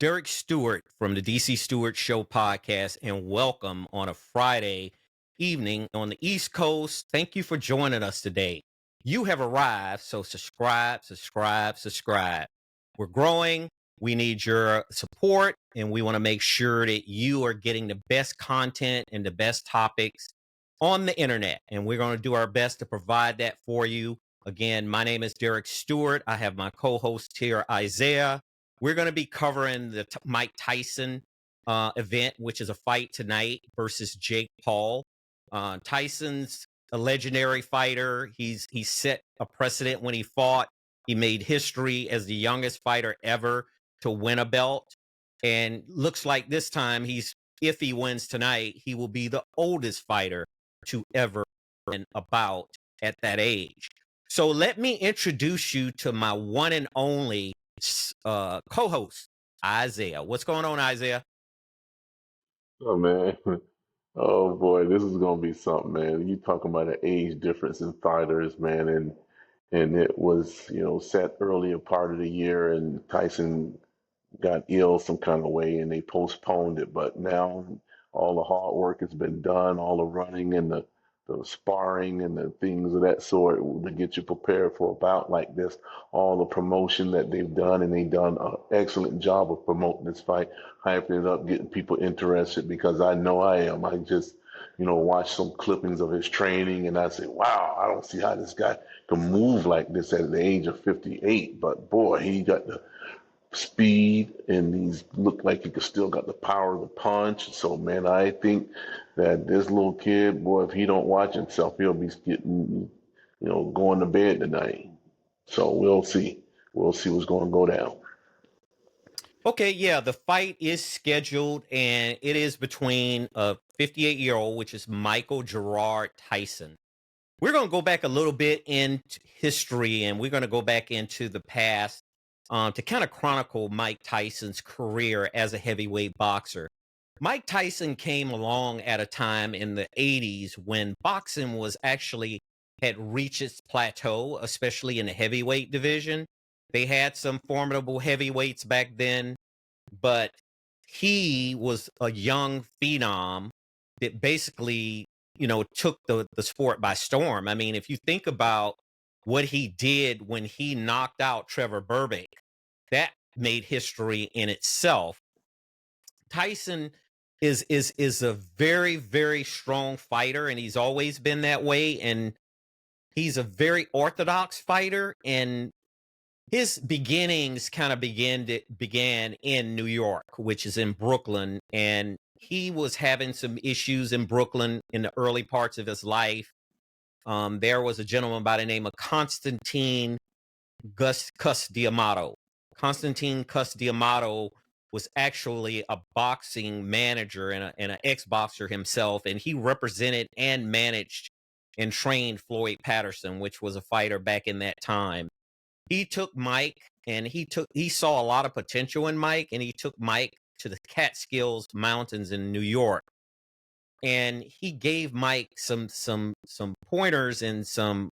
Derek Stewart from the DC Stewart Show podcast, and welcome on a Friday evening on the East Coast. Thank you for joining us today. You have arrived, so subscribe, subscribe, subscribe. We're growing. We need your support, and we want to make sure that you are getting the best content and the best topics on the internet. And we're going to do our best to provide that for you. Again, my name is Derek Stewart. I have my co-host here, Isaiah. We're going to be covering the Mike Tyson event, which is a fight tonight versus Jake Paul. Tyson's a legendary fighter. He set a precedent when he fought. He made history as the youngest fighter ever to win a belt. And looks like this time if he wins tonight, he will be the oldest fighter to ever win a bout at that age. So let me introduce you to my one and only co-host, Isaiah. What's going on, Isaiah? Oh man. Oh boy, this is gonna be something, man. You talking about an age difference in fighters, man, and it was, set earlier part of the year and Tyson got ill some kind of way and they postponed it. But now all the hard work has been done, all the running and the sparring and the things of that sort to get you prepared for a bout like this, all the promotion that they've done, and they've done an excellent job of promoting this fight, hyping it up, getting people interested because I know I am. I just, watch some clippings of his training and I say, wow, I don't see how this guy can move like this at the age of 58. But boy, he got the speed and he's looked like he could still got the power of the punch. So man, I think that this little kid, boy, if he don't watch himself, he'll be getting, going to bed tonight. So we'll see. We'll see what's going to go down. Okay, yeah, the fight is scheduled, and it is between a 58-year-old, which is Michael Gerard Tyson. We're going to go back a little bit into history, and we're going to go back into the past to kind of chronicle Mike Tyson's career as a heavyweight boxer. Mike Tyson came along at a time in the 80s when boxing had reached its plateau, especially in the heavyweight division. They had some formidable heavyweights back then, but he was a young phenom that basically, took the sport by storm. I mean, if you think about what he did when he knocked out Trevor Burbank, that made history in itself. Tyson is a very, very strong fighter, and he's always been that way. And he's a very orthodox fighter, and his beginnings kind of began in New York, which is in Brooklyn, and he was having some issues in Brooklyn in the early parts of his life. There was a gentleman by the name of Constantine Cus D'Amato. Constantine Cus D'Amato was actually a boxing manager and an ex-boxer himself, and he represented and managed and trained Floyd Patterson, which was a fighter back in that time. He took Mike, and he saw a lot of potential in Mike, and he took Mike to the Catskills Mountains in New York, and he gave Mike some pointers and some.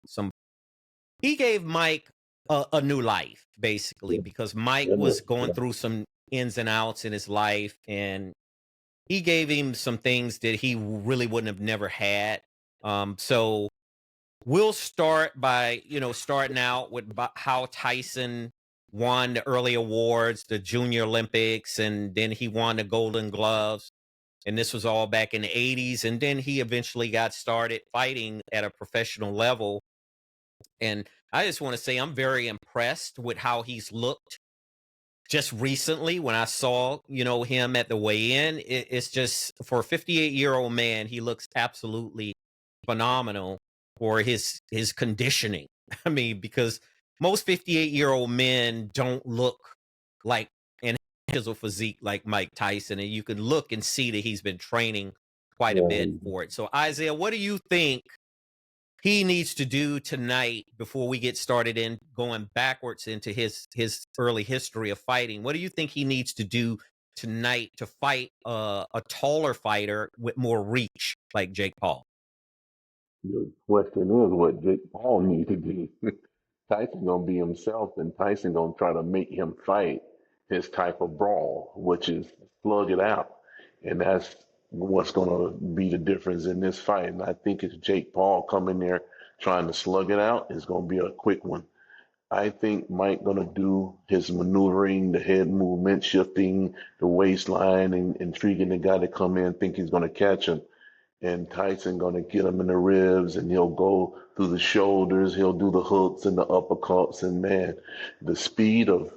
He gave Mike a new life, basically, because Mike was going through some ins and outs in his life, and he gave him some things that he really wouldn't have never had. So we'll start by, starting out with how Tyson won the early awards, the Junior Olympics, and then he won the Golden Gloves. And this was all back in the 80s. And then he eventually got started fighting at a professional level. And I just want to say I'm very impressed with how he's looked just recently when I saw, him at the weigh-in. It's just, for a 58-year-old man, he looks absolutely phenomenal for his conditioning. I mean, because most 58-year-old men don't look like and has a physique like Mike Tyson, and you can look and see that he's been training quite a bit for it. So Isaiah, what do you think he needs to do tonight before we get started in going backwards into his early history of fighting? What do you think he needs to do tonight to fight a taller fighter with more reach like Jake Paul? The question is what Jake Paul need to do. Tyson gonna be himself, and Tyson gonna try to make him fight. his type of brawl, which is slug it out. And that's what's going to be the difference in this fight. And I think it's Jake Paul coming there trying to slug it out is going to be a quick one. I think Mike going to do his maneuvering, the head movement, shifting the waistline, and intriguing the guy to come in, think he's going to catch him. And Tyson going to get him in the ribs, and he'll go through the shoulders. He'll do the hooks and the uppercuts. And man, the speed of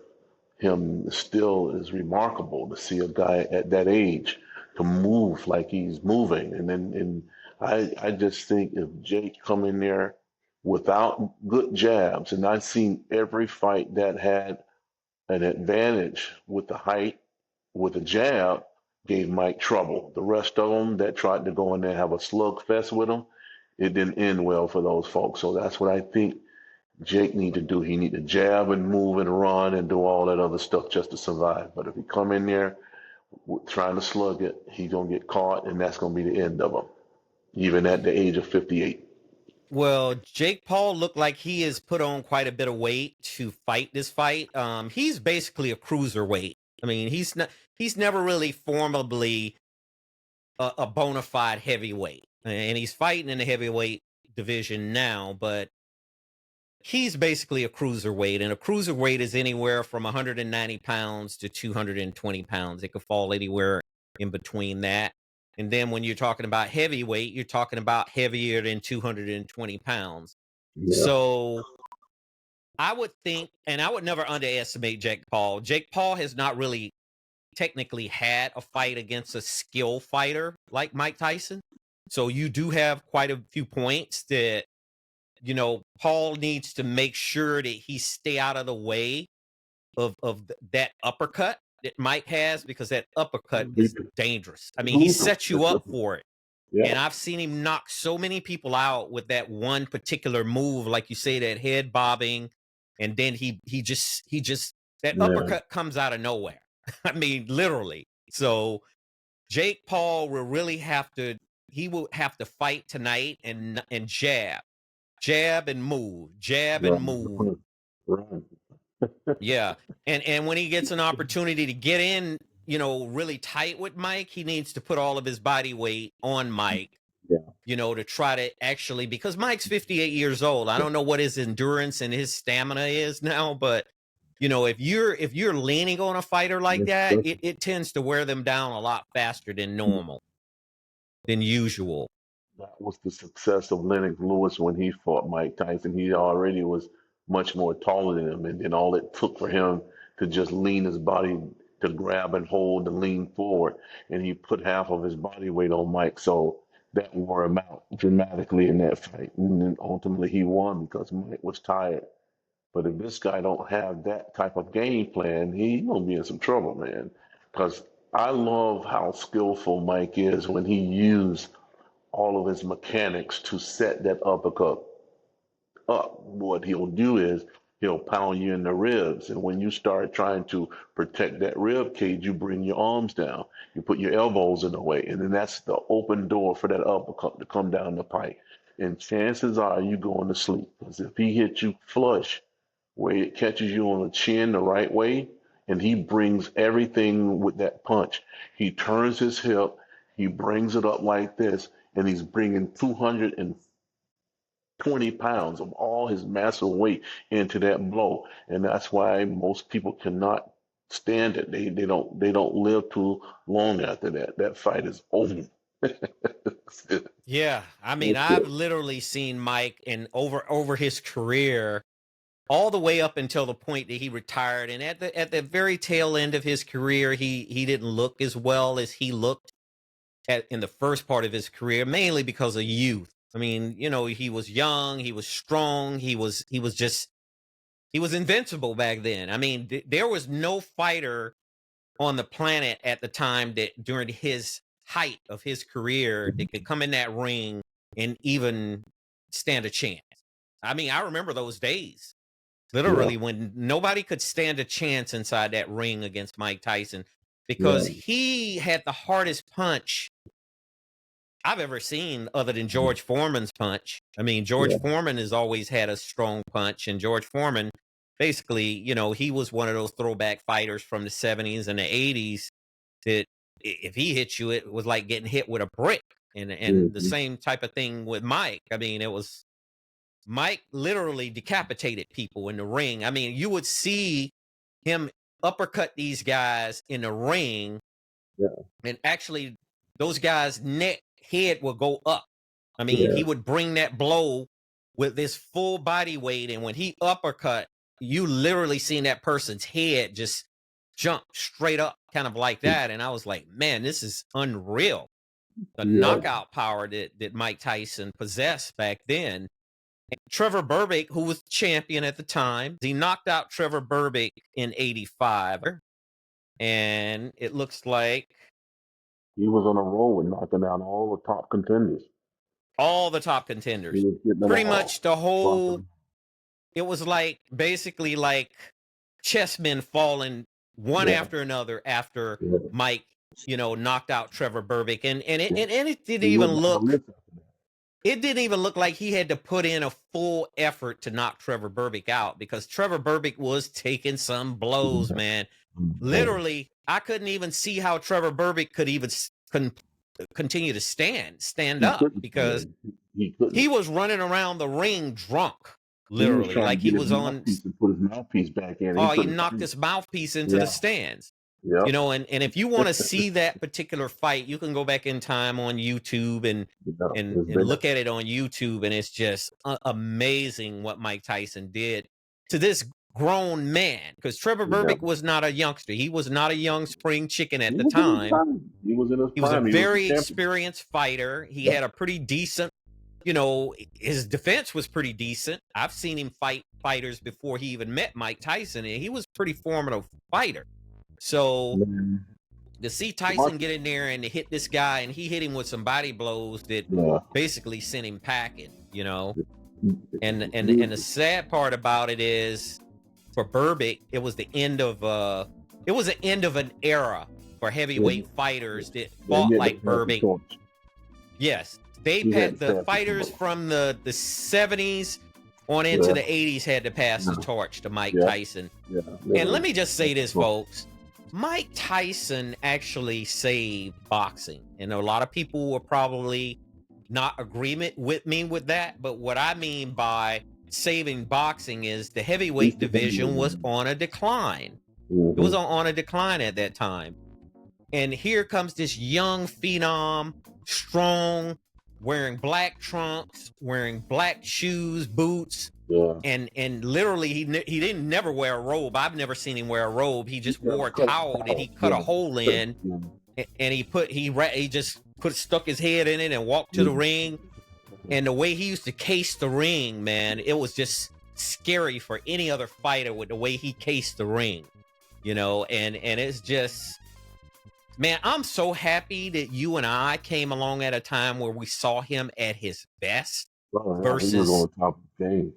him still is remarkable to see a guy at that age to move like he's moving. And I just think if Jake come in there without good jabs, and I've seen every fight that had an advantage with the height, with a jab, gave Mike trouble. The rest of them that tried to go in there and have a slugfest with him, it didn't end well for those folks. So that's what I think Jake need to do. He need to jab and move and run and do all that other stuff just to survive. But if he come in there trying to slug it, he's gonna get caught, and that's gonna be the end of him, even at the age of 58. Well, Jake Paul looked like he has put on quite a bit of weight to fight this fight. He's basically a cruiserweight. I mean, he's never really formally a bona fide heavyweight, and he's fighting in the heavyweight division now, but he's basically a cruiserweight, and a cruiserweight is anywhere from 190 pounds to 220 pounds. It could fall anywhere in between that. And then when you're talking about heavyweight, you're talking about heavier than 220 pounds. Yeah. So I would think, and I would never underestimate Jake Paul. Jake Paul has not really technically had a fight against a skill fighter like Mike Tyson. So you do have quite a few points that, Paul needs to make sure that he stay out of the way of that uppercut that Mike has, because that uppercut is dangerous. I mean, he sets you up for it. Yeah. And I've seen him knock so many people out with that one particular move, like you say, that head bobbing, and then he just that Yeah. uppercut comes out of nowhere. I mean, literally. So Jake Paul will really have to fight tonight and jab and move, jab and move. Right. Yeah. And when he gets an opportunity to get in, really tight with Mike, he needs to put all of his body weight on Mike, Yeah. to try to actually, because Mike's 58 years old. I don't know what his endurance and his stamina is now, but if you're leaning on a fighter like that, it tends to wear them down a lot faster than normal, than usual. That was the success of Lennox Lewis when he fought Mike Tyson. He already was much more taller than him, and then all it took for him to just lean his body to grab and hold and lean forward, and he put half of his body weight on Mike. So that wore him out dramatically in that fight, and then ultimately he won because Mike was tired. But if this guy don't have that type of game plan, he gonna be in some trouble, man. Because I love how skillful Mike is when he used all of his mechanics to set that uppercut up. What he'll do is he'll pound you in the ribs. And when you start trying to protect that rib cage, you bring your arms down. You put your elbows in the way. And then that's the open door for that uppercut to come down the pipe. And chances are you going to sleep. Because if he hits you flush, where it catches you on the chin the right way, and he brings everything with that punch. He turns his hip, he brings it up like this, and he's bringing 220 pounds of all his massive weight into that blow. And that's why most people cannot stand it. They don't live too long after that. That fight is over. Yeah. I mean, I've literally seen Mike in over his career, all the way up until the point that he retired. And at the very tail end of his career, he didn't look as well as he looked in the first part of his career, mainly because of youth. I mean, he was young, he was strong, he was invincible back then. I mean, there was no fighter on the planet at the time that during his height of his career that could come in that ring and even stand a chance. I mean, I remember those days. Literally, when nobody could stand a chance inside that ring against Mike Tyson, because he had the hardest punch I've ever seen other than George Foreman's punch. I mean, George Foreman has always had a strong punch, and George Foreman basically, he was one of those throwback fighters from the 70s and the 80s that if he hit you, it was like getting hit with a brick. And the Hmm. same type of thing with Mike. I mean, it was Mike literally decapitated people in the ring. I mean, you would see him uppercut these guys in the ring, Yeah, and actually those guys' head will go up. I mean, yeah, he would bring that blow with this full body weight, and when he uppercut, you literally seen that person's head just jump straight up, kind of like that. And I was like, man, this is unreal. The yeah. knockout power that Mike Tyson possessed back then. Trevor Burbick, who was the champion at the time, he knocked out Trevor Burbick in '85, and it looks like He was on a roll and knocking down all the top contenders. all the top He contenders. was getting them Pretty all. much the whole, Bumping. it was like basically like chessmen falling one Yeah, after another after yeah, Mike, knocked out Trevor Burbick. yeah. And it didn't He even went down the look list after that. it didn't even look like he had to put in a full effort to knock Trevor Burbick out, because Trevor Burbick was taking some blows, Yeah. man. Man, Literally, I couldn't even see how Trevor Burbick could even continue to stand he up, couldn't because stand. He couldn't. he was running around the ring drunk, He was literally, trying to like he get his was on. mouthpiece and put his mouthpiece back in. And he Oh, he couldn't knocked find it. his mouthpiece into the Yeah. stands. Yep. And if you want to see that particular fight, you can go back in time on YouTube and Yeah. and It's and been. look at it on YouTube, and it's just amazing what Mike Tyson did to this grown man. Because Trevor Yeah. Burbick was not a youngster; he was not a young spring chicken at He the was in his time. prime. He was in his He was a prime. He was the very champion. experienced fighter. He Yep. had a pretty decent, his defense was pretty decent. I've seen him fight fighters before he even met Mike Tyson, and he was a pretty formidable fighter. So Man. to see Tyson get in there and to hit this guy, and he hit him with some body blows that Yeah. basically sent him packing, And He- the sad part about it is, for Burbick, it was the end of an era for heavyweight fighters that Yeah, fought he had to like pass the Burbick. torch. Yes, they He had had to pass the the fighters torch. from the 70s on into Yeah. the 80s had to pass the Yeah. torch to Mike Yeah. Tyson. Yeah. And let me just say this, Well, folks. Mike Tyson actually saved boxing. And a lot of people will probably not agreement with me with that. But what I mean by saving boxing is the heavyweight division was on a decline. It was on a decline at that time. And here comes this young phenom, strong, wearing black trunks, wearing black shoes, boots, Yeah. and literally he didn't never wear a robe. I've never seen him wear a robe. He just Yeah, wore a cut towel that he cut a hole in, and he just stuck his head in it and walked to the ring. And the way he used to case the ring, man, it was just scary for any other fighter with the way he cased the ring, and it's just, man, I'm so happy that you and I came along at a time where we saw him at his best Oh, yeah, he was versus on top of the game.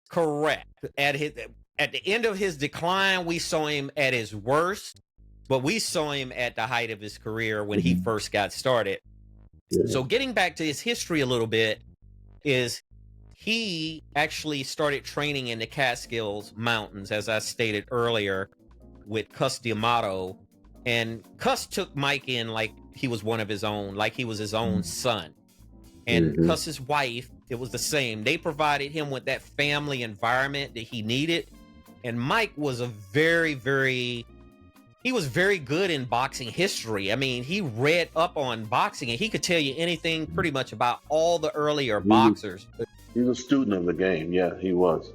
correct. At the end of his decline, we saw him at his worst, but we saw him at the height of his career when he first got started. Yeah. So getting back to his history a little bit, is he actually started training in the Catskills Mountains, as I stated earlier, with Cus D'Amato. And Cus took Mike in like he was one of his own, like he was his own son. And Cus's wife, it was the same. They provided him with that family environment that he needed. And Mike was he was very good in boxing history. I mean, he read up on boxing, and he could tell you anything pretty much about all the earlier boxers. He was a student of the game. Yeah, he was.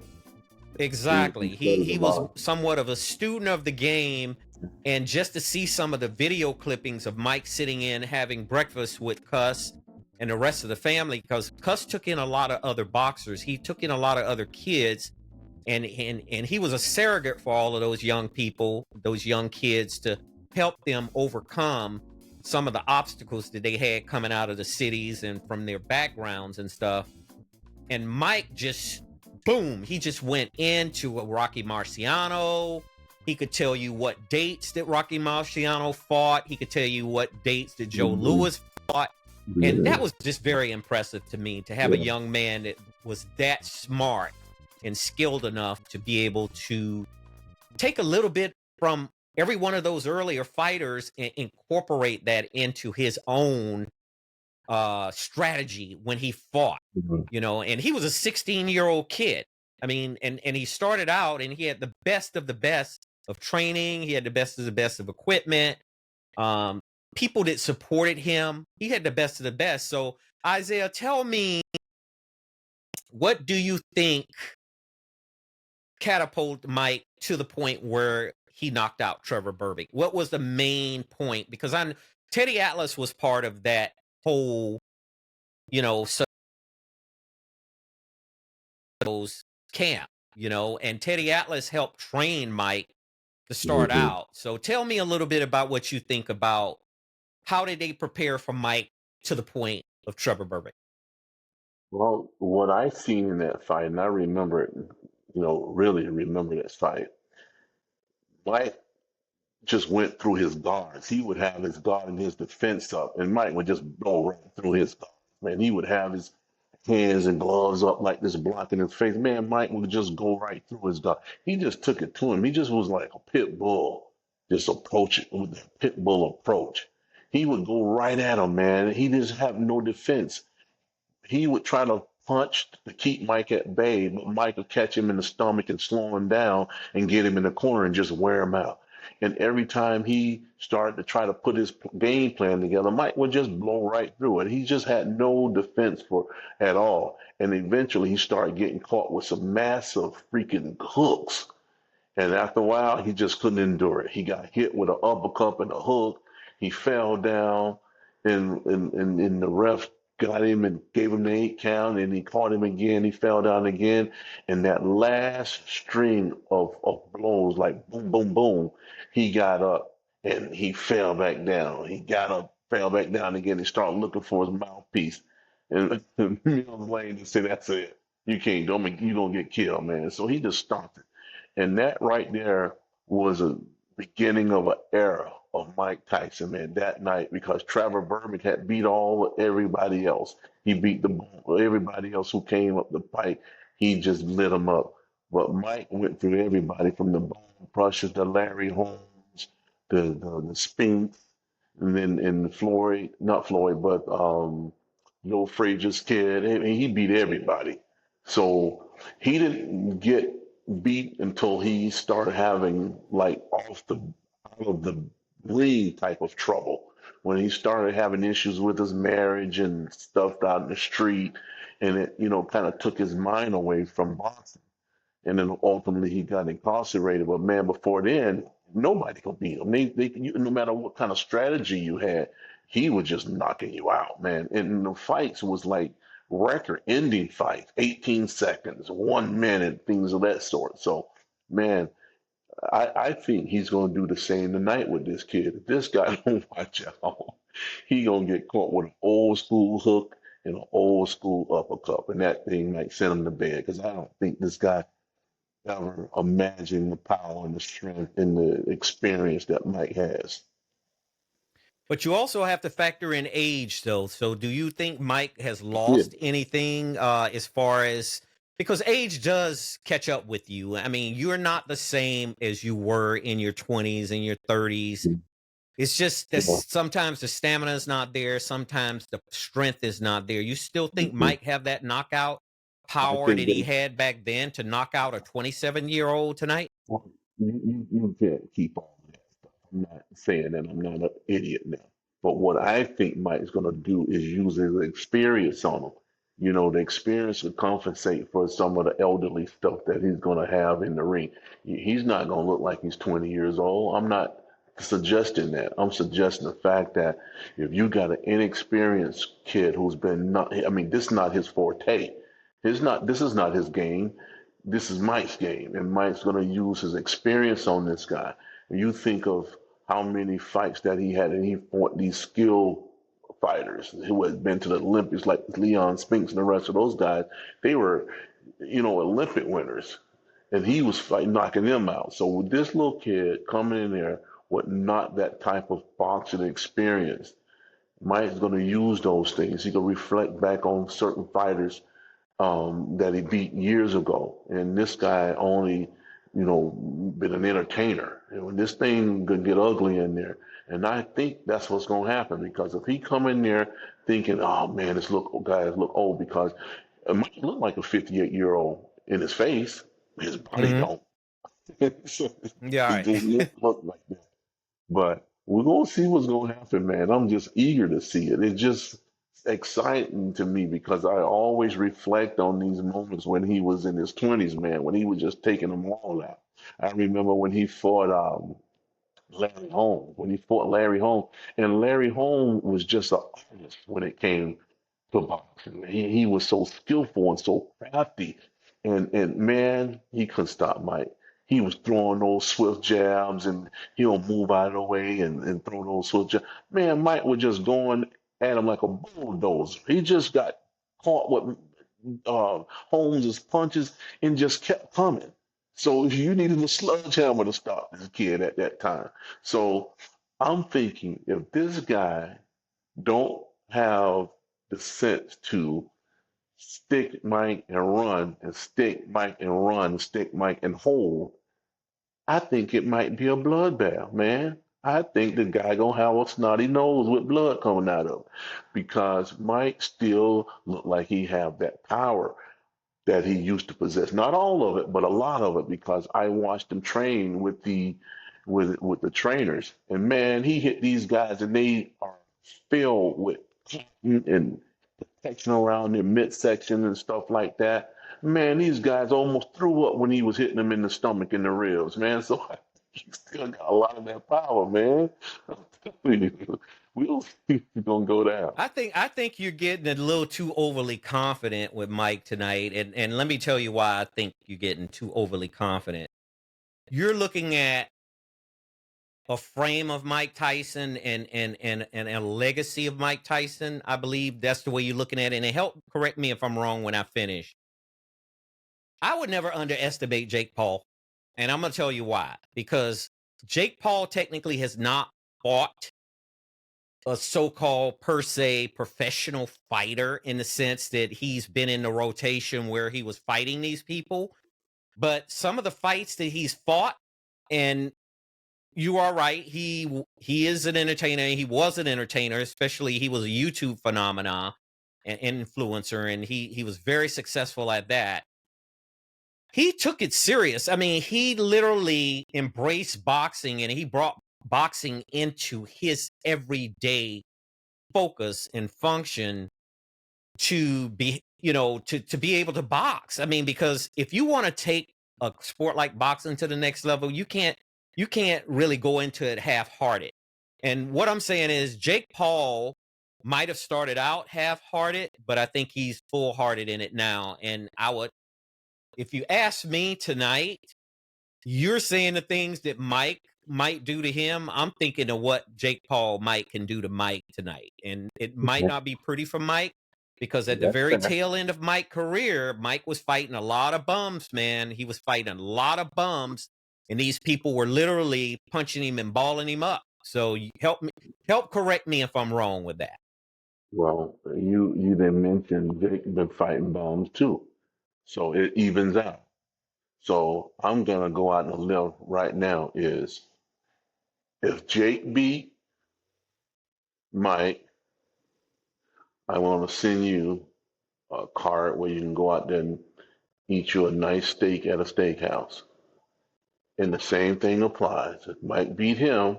Exactly. He He was somewhat of a student of the game. And just to see some of the video clippings of Mike sitting in having breakfast with Cus and the rest of the family, because Cus took in a lot of other boxers. He took in a lot of other kids, and he was a surrogate for all of those young people, those young kids, to help them overcome some of the obstacles that they had coming out of the cities and from their backgrounds and stuff. And Mike just, boom, he just went into a Rocky Marciano. He could tell you what dates that Rocky Marciano fought. He could tell you what dates that Joe Louis fought. And that was just very impressive to me, to have a young man that was that smart and skilled enough to be able to take a little bit from every one of those earlier fighters and incorporate that into his own strategy when he fought, Mhm. and he was a 16-year-old kid. I mean, and he started out and he had the best of the best of training, he had the best of the best of equipment, um, people that supported him. He had the best of the best. So, Isaiah, tell me, what do you think catapulted Mike to the point where he knocked out Trevor Burbick? What was the main point? Because I Teddy Atlas was part of that whole, so those camp, and Teddy Atlas helped train Mike to start Mhm. out. So tell me a little bit about what you think about how did they prepare for Mike to the point of Trevor Burbick? Well, what I seen in that fight, and I remember it, really remember that fight. Mike just went through his guards. He would have his guard and his defense up, and Mike would just blow right through his guard. Man, he would have his hands and gloves up like this, blocking his face. Man, Mike would just go right through his guard. He just took it to him. He just was like a pit bull, just approaching with that pit bull approach. He would go right at him, man. He just have no defense. He would try to punch to keep Mike at bay, but Mike would catch him in the stomach and slow him down and get him in the corner and just wear him out. And every time he started to try to put his game plan together, Mike would just blow right through it. He just had no defense for at all. And eventually he started getting caught with some massive freaking hooks, and after a while, he just couldn't endure it. He got hit with an uppercut and a hook. He fell down, and the ref got him and gave him the 8 count, and he caught him again. He fell down again. And that last string of blows, like boom, boom, boom, he got up and he fell back down. He got up, fell back down again. He started looking for his mouthpiece. And Mills Lane just said, "That's it. You don't get killed, man." So he just stopped it. And that right there was a beginning of an era of Mike Tyson, man, that night, because Trevor Burbick had beat everybody else. He beat everybody else who came up the fight. He just lit them up. But Mike went through everybody from the Bone Crushers to Larry Holmes, the Spinks, and then Floyd, not Floyd, but Joe Frazier's kid. I mean, he beat everybody. So he didn't get beat until he started having like out of the ring type of trouble. When he started having issues with his marriage and stuff out in the street, and it, kind of took his mind away from boxing. And then ultimately he got incarcerated. But man, before then, nobody could beat him. No matter what kind of strategy you had, he was just knocking you out, man. And the fights was like record-ending fights, 18 seconds, 1 minute, things of that sort. So, man, I think he's going to do the same tonight with this kid. If this guy don't watch out, he going to get caught with an old school hook and an old school uppercut, and that thing might send him to bed. Because I don't think this guy ever imagine the power and the strength and the experience that Mike has. But you also have to factor in age, though. So, do you think Mike has Yeah. lost anything as far as because age does catch up with you? I mean, you're not the same as you were in your 20s and your 30s. It's just that Yeah. sometimes the stamina is not there. Sometimes the strength is not there. You still think Mhm. Mike have that knockout I power think that he that had back then to knock out a 27-year-old tonight? well, you can't keep all of that stuff. I'm not saying that I'm not an idiot now. But what I think Mike's going to do is use his experience on him. The experience to compensate for some of the elderly stuff that he's going to have in the ring. He's not going to look like he's 20 years old. I'm not suggesting that. I'm suggesting the fact that if you got an inexperienced kid who's been not, I mean, this is not his forte. This is not his game. This is Mike's game, and Mike's going to use his experience on this guy. You think of how many fights that he had, and he fought these skilled fighters who had been to the Olympics, like Leon Spinks and the rest of those guys. They were, Olympic winners, and he was knocking them out. So with this little kid coming in there with not that type of boxing experience, Mike's going to use those things. He can reflect back on certain fighters that he beat years ago, and this guy only, been an entertainer. And when this thing could get ugly in there, and I think that's what's going to happen because if he come in there thinking, oh man, this guys look old because it might look like a 58-year-old in his face, his body Hmm. don't. So Yeah, all he just right. look like that. But we're gonna see what's gonna happen, man. I'm just eager to see it. It's just exciting to me because I always reflect on these moments when he was in his 20s, man, when he was just taking them all out. I remember when he fought Larry Holmes, when he fought Larry Holmes, and Larry Holmes was just an artist when it came to boxing. He was so skillful and so crafty, and man, he couldn't stop Mike. He was throwing those swift jabs, and he'll move out of the way and throw those swift jabs. Man, Mike was just going at him like a bulldozer. He just got caught with Holmes's punches and just kept coming. So you needed a sledgehammer to stop this kid at that time. So I'm thinking if this guy don't have the sense to stick Mike and run and stick Mike and run, stick Mike and hold, I think it might be a bloodbath, man. I think the guy gonna have a snotty nose with blood coming out of it because Mike still look like he have that power that he used to possess. Not all of it, but a lot of it, because I watched him train with the trainers, and man, he hit these guys, and they are filled with cotton and protection around their midsection and stuff like that. Man, these guys almost threw up when he was hitting them in the stomach and the ribs, man. So he still got a lot of that power, man. I'm telling you, we'll see if gonna go down. I think you're getting a little too overly confident with Mike tonight, and let me tell you why I think you're getting too overly confident. You're looking at a frame of Mike Tyson and a legacy of Mike Tyson. I believe that's the way you're looking at it. And help correct me if I'm wrong when I finish. I would never underestimate Jake Paul, and I'm gonna tell you why. Because Jake Paul technically has not fought a so-called per se professional fighter in the sense that he's been in the rotation where he was fighting these people. But some of the fights that he's fought, and you are right, he is an entertainer. He was an entertainer, especially he was a YouTube phenomenon and influencer, and he was very successful at that. He took it serious. I mean, he literally embraced boxing and he brought boxing into his everyday focus and function to be, to be able to box. I mean, because if you want to take a sport like boxing to the next level, you can't really go into it half-hearted. And what I'm saying is Jake Paul might have started out half-hearted, but I think he's full-hearted in it now. And if you ask me tonight, you're saying the things that Mike might do to him. I'm thinking of what Jake Paul might can do to Mike tonight. And it might Yeah, not be pretty for Mike because at the that's very fair. tail end of Mike's career, Mike was fighting a lot of bums, man. He was fighting a lot of bums, and these people were literally punching him and balling him up. So help correct me if I'm wrong with that. Well, you then mentioned Jake been fighting bombs too, so it evens out. So I'm gonna go out on a limb right now. Is if Jake beat Mike, I want to send you a card where you can go out there and eat you a nice steak at a steakhouse. And the same thing applies. If Mike beat him,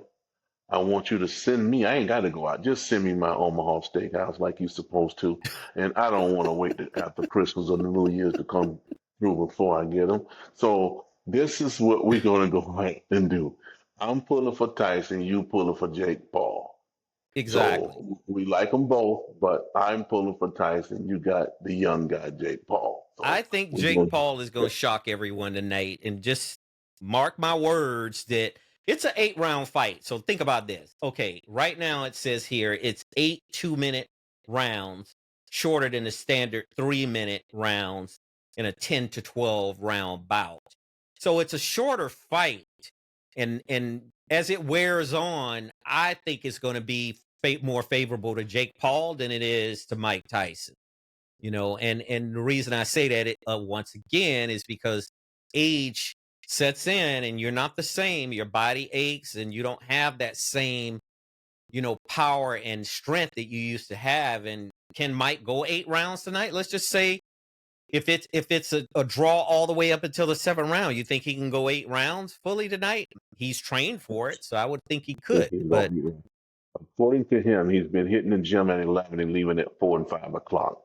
I want you to send me. I ain't got to go out. Just send me my Omaha Steakhouse like you're supposed to. And I don't want to wait after Christmas or the New Year's to come through before I get them. So this is what we're gonna go ahead and do. I'm pulling for Tyson. You pulling for Jake Paul. Exactly. So we like them both, but I'm pulling for Tyson. You got the young guy, Jake Paul. I So think we're Jake gonna do Paul is going to shock everyone tonight, and just mark my words that it's an 8 round fight. So think about this. Okay, right now it says here it's 8 2-minute rounds, shorter than the standard 3-minute rounds in a 10 to 12 round bout. So it's a shorter fight, and as it wears on, I think it's going to be more favorable to Jake Paul than it is to Mike Tyson. And the reason I say that once again is because age sets in and you're not the same. Your body aches and you don't have that same, power and strength that you used to have. And can Mike go 8 rounds tonight? Let's just say if it's a draw all the way up until the 7th round, you think he can go 8 rounds fully tonight? He's trained for it, so I would think he Think could. he's gonna But be there. According to him, he's been hitting the gym at 11 and leaving at 4 and 5 o'clock.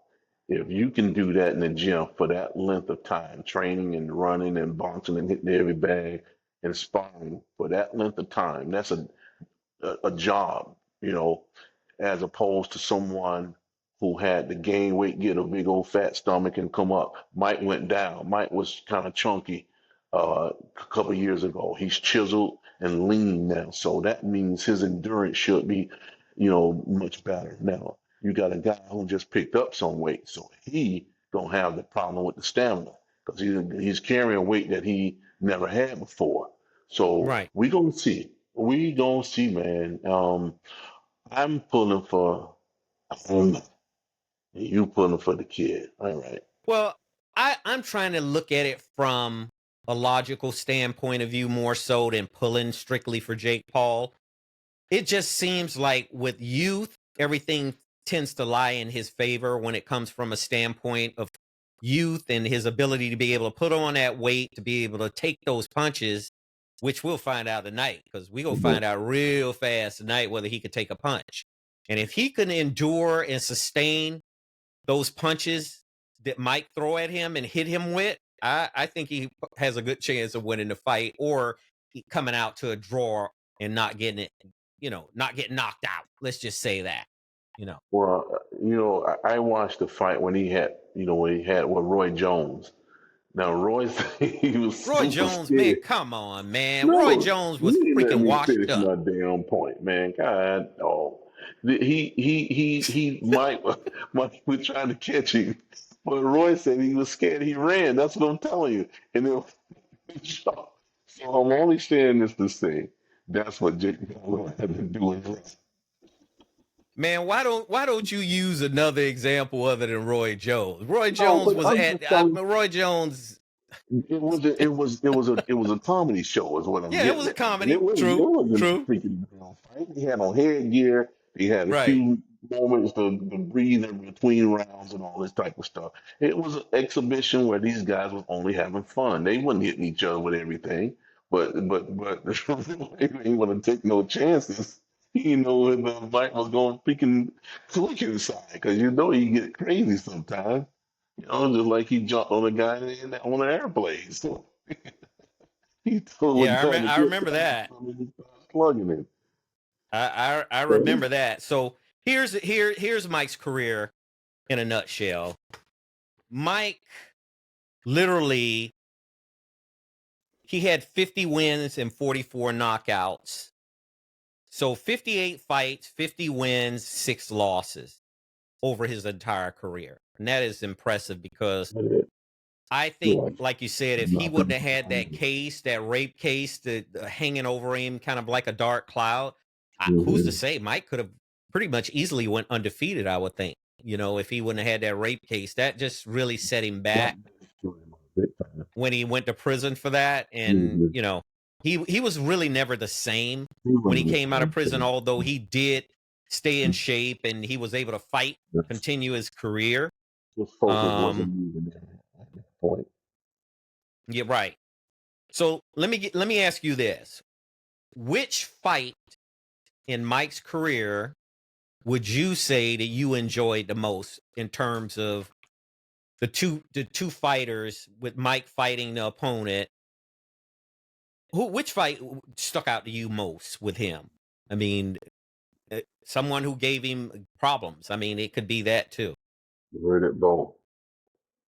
If you can do that in the gym for that length of time, training and running and bouncing and hitting every bag and sparring for that length of time, that's a job, as opposed to someone who had to gain weight, get a big old fat stomach, and come up. Mike went down. Mike was kind of chunky a couple of years ago. He's chiseled and lean now, so that means his endurance should be, much better. Now you got a guy who just picked up some weight, so he don't have the problem with the stamina because he's carrying weight that he never had before. So right. we gonna see. We gonna see, man. I'm pulling for him. You pulling for the kid. All right. Well, I'm trying to look at it from a logical standpoint of view more so than pulling strictly for Jake Paul. It just seems like with youth, everything tends to lie in his favor when it comes from a standpoint of youth and his ability to be able to put on that weight, to be able to take those punches, which we'll find out tonight because we gonna Mhm. find out real fast tonight whether he could take a punch. And if he can endure and sustain those punches that Mike throw at him and hit him with, I think he has a good chance of winning the fight or coming out to a draw and not getting it, not getting knocked out. Let's just say that, you know. Well, I watched the fight when he had with Roy Jones. Now, Roy said he was Roy super Jones, man, scared. come on, man. Roy No, Jones was you ain't let freaking me washed finish up. my damn point, man. God, oh, Mike, Mike was trying to catch him, but Roy said he was scared. He ran. That's what I'm telling you. And then, so I'm only saying this to say that's what Jake Paul had to do in this. Man, why don't you use another example other than Roy Jones? Roy No, Jones but was I'm at just telling. Roy Jones. It was a comedy show is what I'm Yeah, it getting was a at, man. It comedy. was it True, wasn't a true. freaking real fight. He had on headgear. He had a Right. few moments to breathe in between rounds and all this type of stuff. It was an exhibition where these guys was only having fun. They wasn't hitting each other with everything, but they ain't want to take no chances. When the fight was going freaking click inside because he get crazy sometimes. Just like he jumped on a guy on an airplane. So he threw a Yeah, gun to I get remember past that. him and he started slugging him. I So, remember that. So here's Mike's career in a nutshell. Mike literally he had 50 wins and 44 knockouts. So 58 fights, 50 wins, 6 losses over his entire career. And that is impressive because but it I think, was like you said, if he not wouldn't them have had that down. case, that rape case, hanging over him, kind of like a dark cloud, who's to Mm-hmm. say Mike could have pretty much easily went undefeated? I would think, if he wouldn't have had that rape case, that just really set him That back destroyed him big time. when he went to prison for that, and Mm-hmm. he was really never the same He when he wasn't the came out of same prison. thing. Although he did stay in shape and he was able to fight, That's- continue his career. His focus Um, wasn't even there at that point. yeah, right. So let me ask you this: which fight in Mike's career would you say that you enjoyed the most in terms of the two fighters with Mike fighting the opponent? Which fight stuck out to you most with him? I mean, someone who gave him problems. I mean, it could be that too. Riddick Bowe.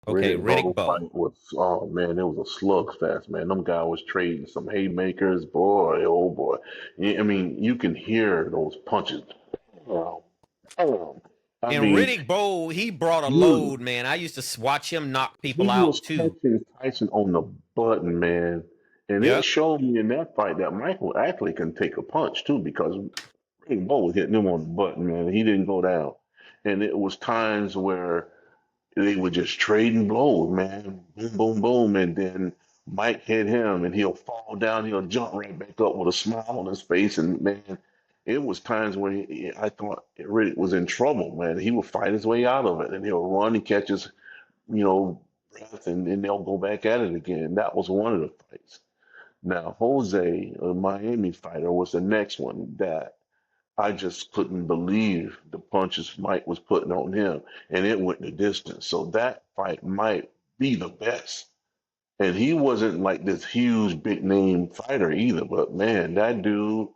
Okay, Riddick Riddick Bowe Bowe. fight was, oh man, it was a slugfest, man. Them guy was trading some haymakers, boy, oh boy. I mean, you can hear those punches. Oh, oh. I And mean, Riddick Bowe, he brought a you load, man. I used to watch him knock people he was out too. catching Tyson on the button, man. And it Yep. showed me in that fight that Michael actually can take a punch too, because Riddick Bowe was hitting him on the button, man. He didn't go down. And it was times where they were just trading blows, man. Boom, boom, boom. And then Mike hit him and he'll fall down, he'll jump right back up with a smile on his face. And man, it was times when I thought Riddick was in trouble, man. He would fight his way out of it and he'll run, he catches, you know, breath, and then they'll go back at it again. That was one of the fights. Now, Jose, a Miami fighter, was the next one that I just couldn't believe the punches Mike was putting on him, and it went the distance. So that fight might be the best. And he wasn't like this huge, big name fighter either, but man, that dude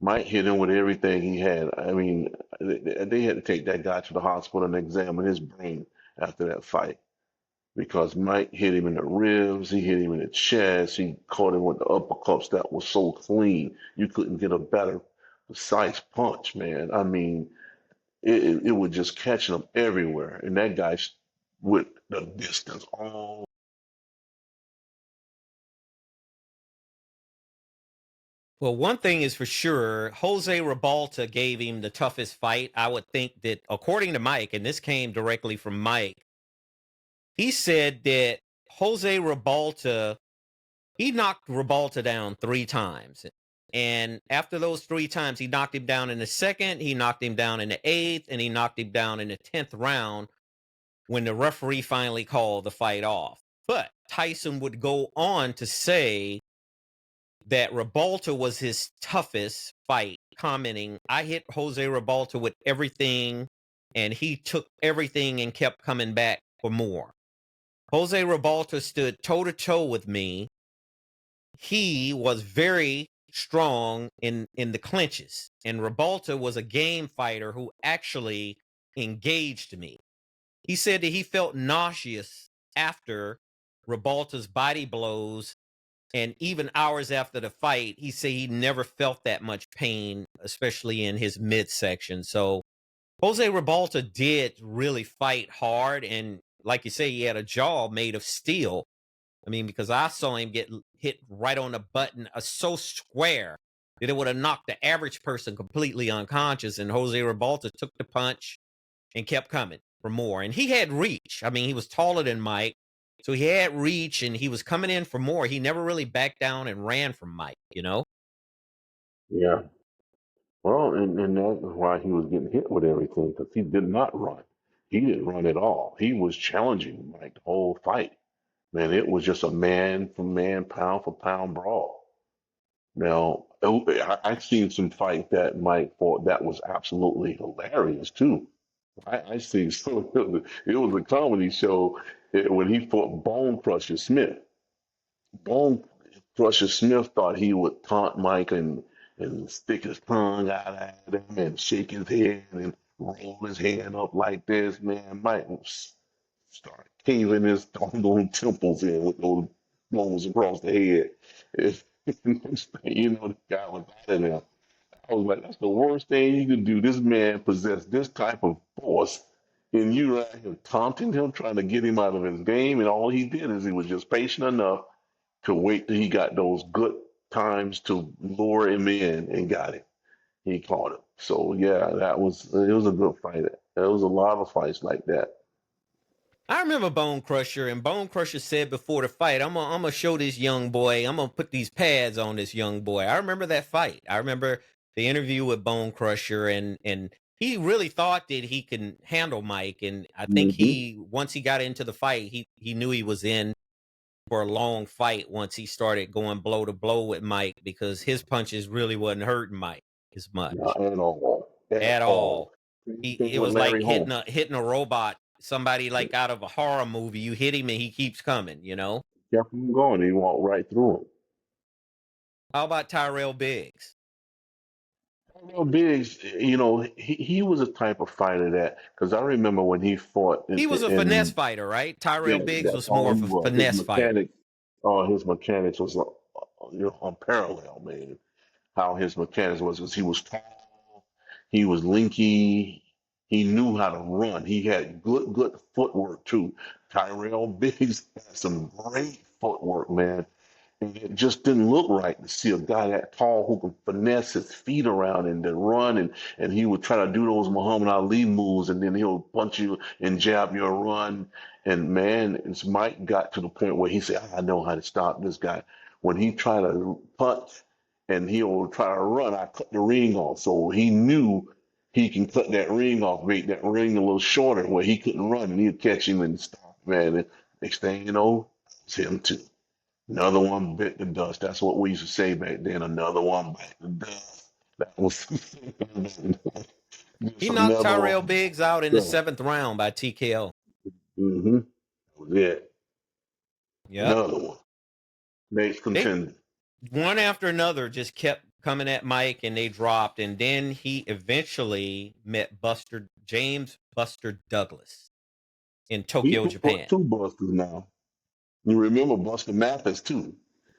might hit him with everything he had. I mean, they had to take that guy to the hospital and examine his brain after that fight because Mike hit him in the ribs, he hit him in the chest, he caught him with the uppercuts that was so clean you couldn't get a better precise punch, man. I mean, it was just catching him everywhere, and that guy with the distance all. Well, one thing is for sure, Jose Ribalta gave him the toughest fight. I would think that, according to Mike, and this came directly from Mike, he said that Jose Ribalta, he knocked Ribalta down 3 times. And after those 3 times, he knocked him down in the second, he knocked him down in the eighth, and he knocked him down in the 10th round when the referee finally called the fight off. But Tyson would go on to say that Ribalta was his toughest fight, commenting, I hit Jose Ribalta with everything, and he took everything and kept coming back for more. Jose Ribalta stood toe to toe with me. He was very strong in the clinches, and Ribalta was a game fighter who actually engaged me. He said that he felt nauseous after Ribalta's body blows, and even hours after the fight, he said he never felt that much pain, especially in his midsection. So Jose Ribalta did really fight hard, and like you say, he had a jaw made of steel. I mean, because I saw him get hit right on the button, so square that it would have knocked the average person completely unconscious. And Jose Ribalta took the punch and kept coming for more. And he had reach. I mean, he was taller than Mike, so he had reach, and he was coming in for more. He never really backed down and ran from Mike, you know? Yeah. Well, and that's why he was getting hit with everything because he did not run. He didn't run at all. He was challenging Mike the whole fight. Man, it was just a man for man, pound for pound brawl. Now, I've seen some fight that Mike fought that was absolutely hilarious too. I seen so it was a comedy show when he fought Bone Crusher Smith. Bone Crusher Smith thought he would taunt Mike and stick his tongue out at him and shake his head and roll his hand up like this. Man, Mike start caving his doggone temples in with those blows across the head. You know, the guy was out of there. I was like, that's the worst thing you could do. This man possessed this type of force, and you right here taunting him, trying to get him out of his game, and all he did is he was just patient enough to wait till he got those good times to lure him in and got him. He caught him. So yeah, it was a good fight. There was a lot of fights like that. I remember Bone Crusher, and Bone Crusher said before the fight, I'm gonna show this young boy, I'm gonna put these pads on this young boy. I remember that fight. I remember the interview with Bone Crusher, and he really thought that he can handle Mike. And I think Hmm. he once he got into the fight, he knew he was in for a long fight once he started going blow to blow with Mike because his punches really wasn't hurting Mike as Not much at all. At at all. all. Same He thing it with was like Larry hitting Holmes. a robot, somebody like out of a horror movie. You hit him and he keeps coming, you know? Kept him going. He walked right through him. How about Tyrell Biggs? Tyrell Biggs, you know, he was a type of fighter that, because I remember when he fought He was a finesse in fighter, right? Tyrell yeah, Biggs that's was more all he of a was. His finesse fighter. mechanics, his mechanics was, unparalleled, man. How his mechanics was, because he was tall, he was linky, he knew how to run. He had good footwork too. Tyrell Biggs had some great footwork, man. And it just didn't look right to see a guy that tall who can finesse his feet around and then run and he would try to do those Muhammad Ali moves and then he'll punch you and jab you and run. And man, it's Mike got to the point where he said, I know how to stop this guy. When he tried to punch and he'll try to run, I cut the ring off. So he knew he can cut that ring off, make that ring a little shorter where he couldn't run and he'd catch him and stop, man. And next thing you know, it's him too. Another one bit the dust. That's what we used to say back then. Another one bit the dust. That was He just knocked another Tyrell one. Biggs out in the So, 7th round by TKO. mm-hmm. That was it. Yep. Another one. Next They contender. one after another just kept coming at Mike and they dropped. And then he eventually met James Buster Douglas in He Tokyo, fought Japan. two Busters now. You remember Buster Mathis too.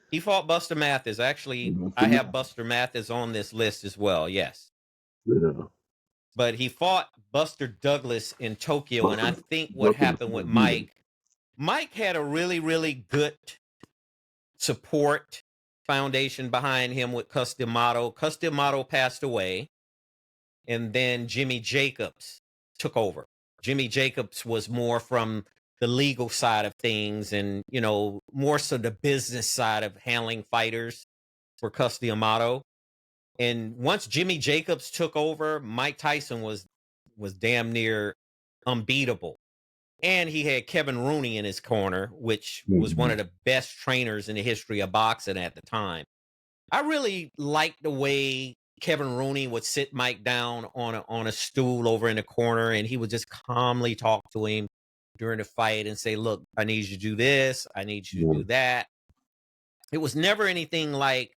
He fought Buster Mathis. Actually, Buster I have Mathis. Buster Mathis on this list as well. Yes. Yeah. But he fought Buster Douglas in Tokyo. And I Buster, think what Buster was happened with gonna beat him. Mike had a really, really good support foundation behind him with Cus D'Amato. Cus D'Amato passed away. And then Jimmy Jacobs took over. Jimmy Jacobs was more from the legal side of things and, more so the business side of handling fighters for Cus D'Amato. And once Jimmy Jacobs took over, Mike Tyson was damn near unbeatable. And he had Kevin Rooney in his corner, which was one Mm-hmm. of the best trainers in the history of boxing at the time. I really liked the way Kevin Rooney would sit Mike down on a stool over in the corner, and he would just calmly talk to him during the fight and say, "Look, I need you to do this. I need you to Yeah. do that." It was never anything like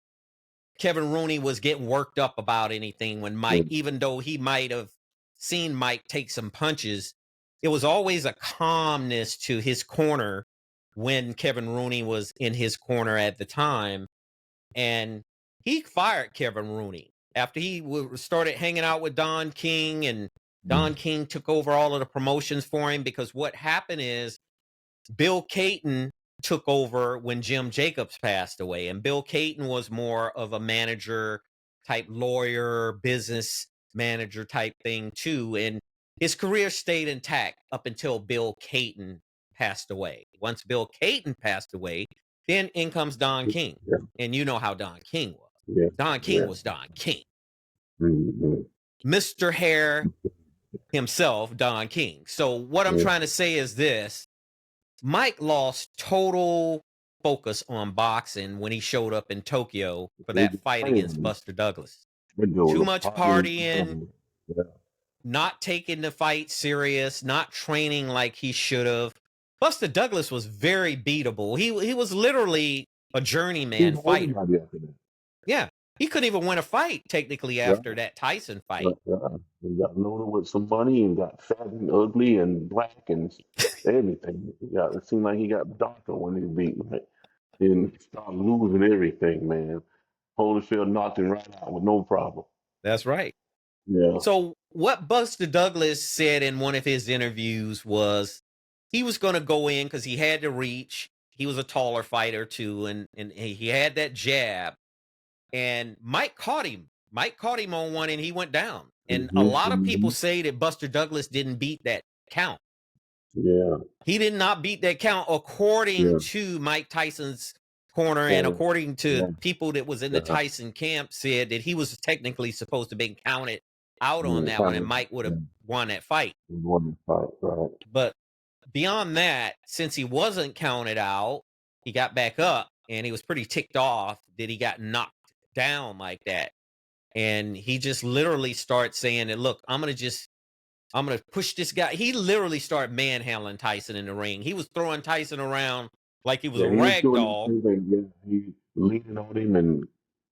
Kevin Rooney was getting worked up about anything when Yeah. Mike, even though he might have seen Mike take some punches, it was always a calmness to his corner when Kevin Rooney was in his corner at the time. And he fired Kevin Rooney after he started hanging out with Don King, and Don King took over all of the promotions for him because what happened is Bill Caton took over when Jim Jacobs passed away. And Bill Caton was more of a manager type lawyer, business manager type thing too. And his career stayed intact up until Bill Caton passed away. Once Bill Caton passed away, then in comes Don King. Yeah. And you know how Don King was. Yeah. Don King Yeah. was Don King. Mm-hmm. Mr. Hair himself, Don King. So what I'm Yeah. trying to say is this. Mike lost total focus on boxing when he showed up in Tokyo for They that just fight against playing. Buster Douglas. They go Too to much partying. partying, Yeah. not taking the fight serious, not training like he should have. Buster Douglas was very beatable. He was literally a He journeyman was fighter. everybody after that. Yeah. He couldn't even win a fight technically Yeah. after that Tyson fight. But he got loaded with some money and got fat and ugly and black and everything. It seemed like he got darker when he beat, right? And started losing everything, man. Holyfield knocked him right out with no problem. That's right. Yeah. So what Buster Douglas said in one of his interviews was he was going to go in because he had the reach. He was a taller fighter too, and he had that jab. And Mike caught him. Mike caught him on one, and he went down. And a lot of people Hmm. say that Buster Douglas didn't beat that count. Yeah. He did not beat that count according Yeah. to Mike Tyson's corner, and Corner. according to Yeah. people that was in the Yeah. Tyson camp said that he was technically supposed to be counted out on Yeah. that one, Kind and of. Mike would have Yeah. won that fight. He won the fight, right? But beyond that, since he wasn't counted out, he got back up, and he was pretty ticked off that he got knocked down like that. And he just literally starts saying that, look, I'm going to push this guy. He literally started manhandling Tyson in the ring. He was throwing Tyson around like he was a Yeah, he was rag doing doll, everything. Yeah, he leaning on him and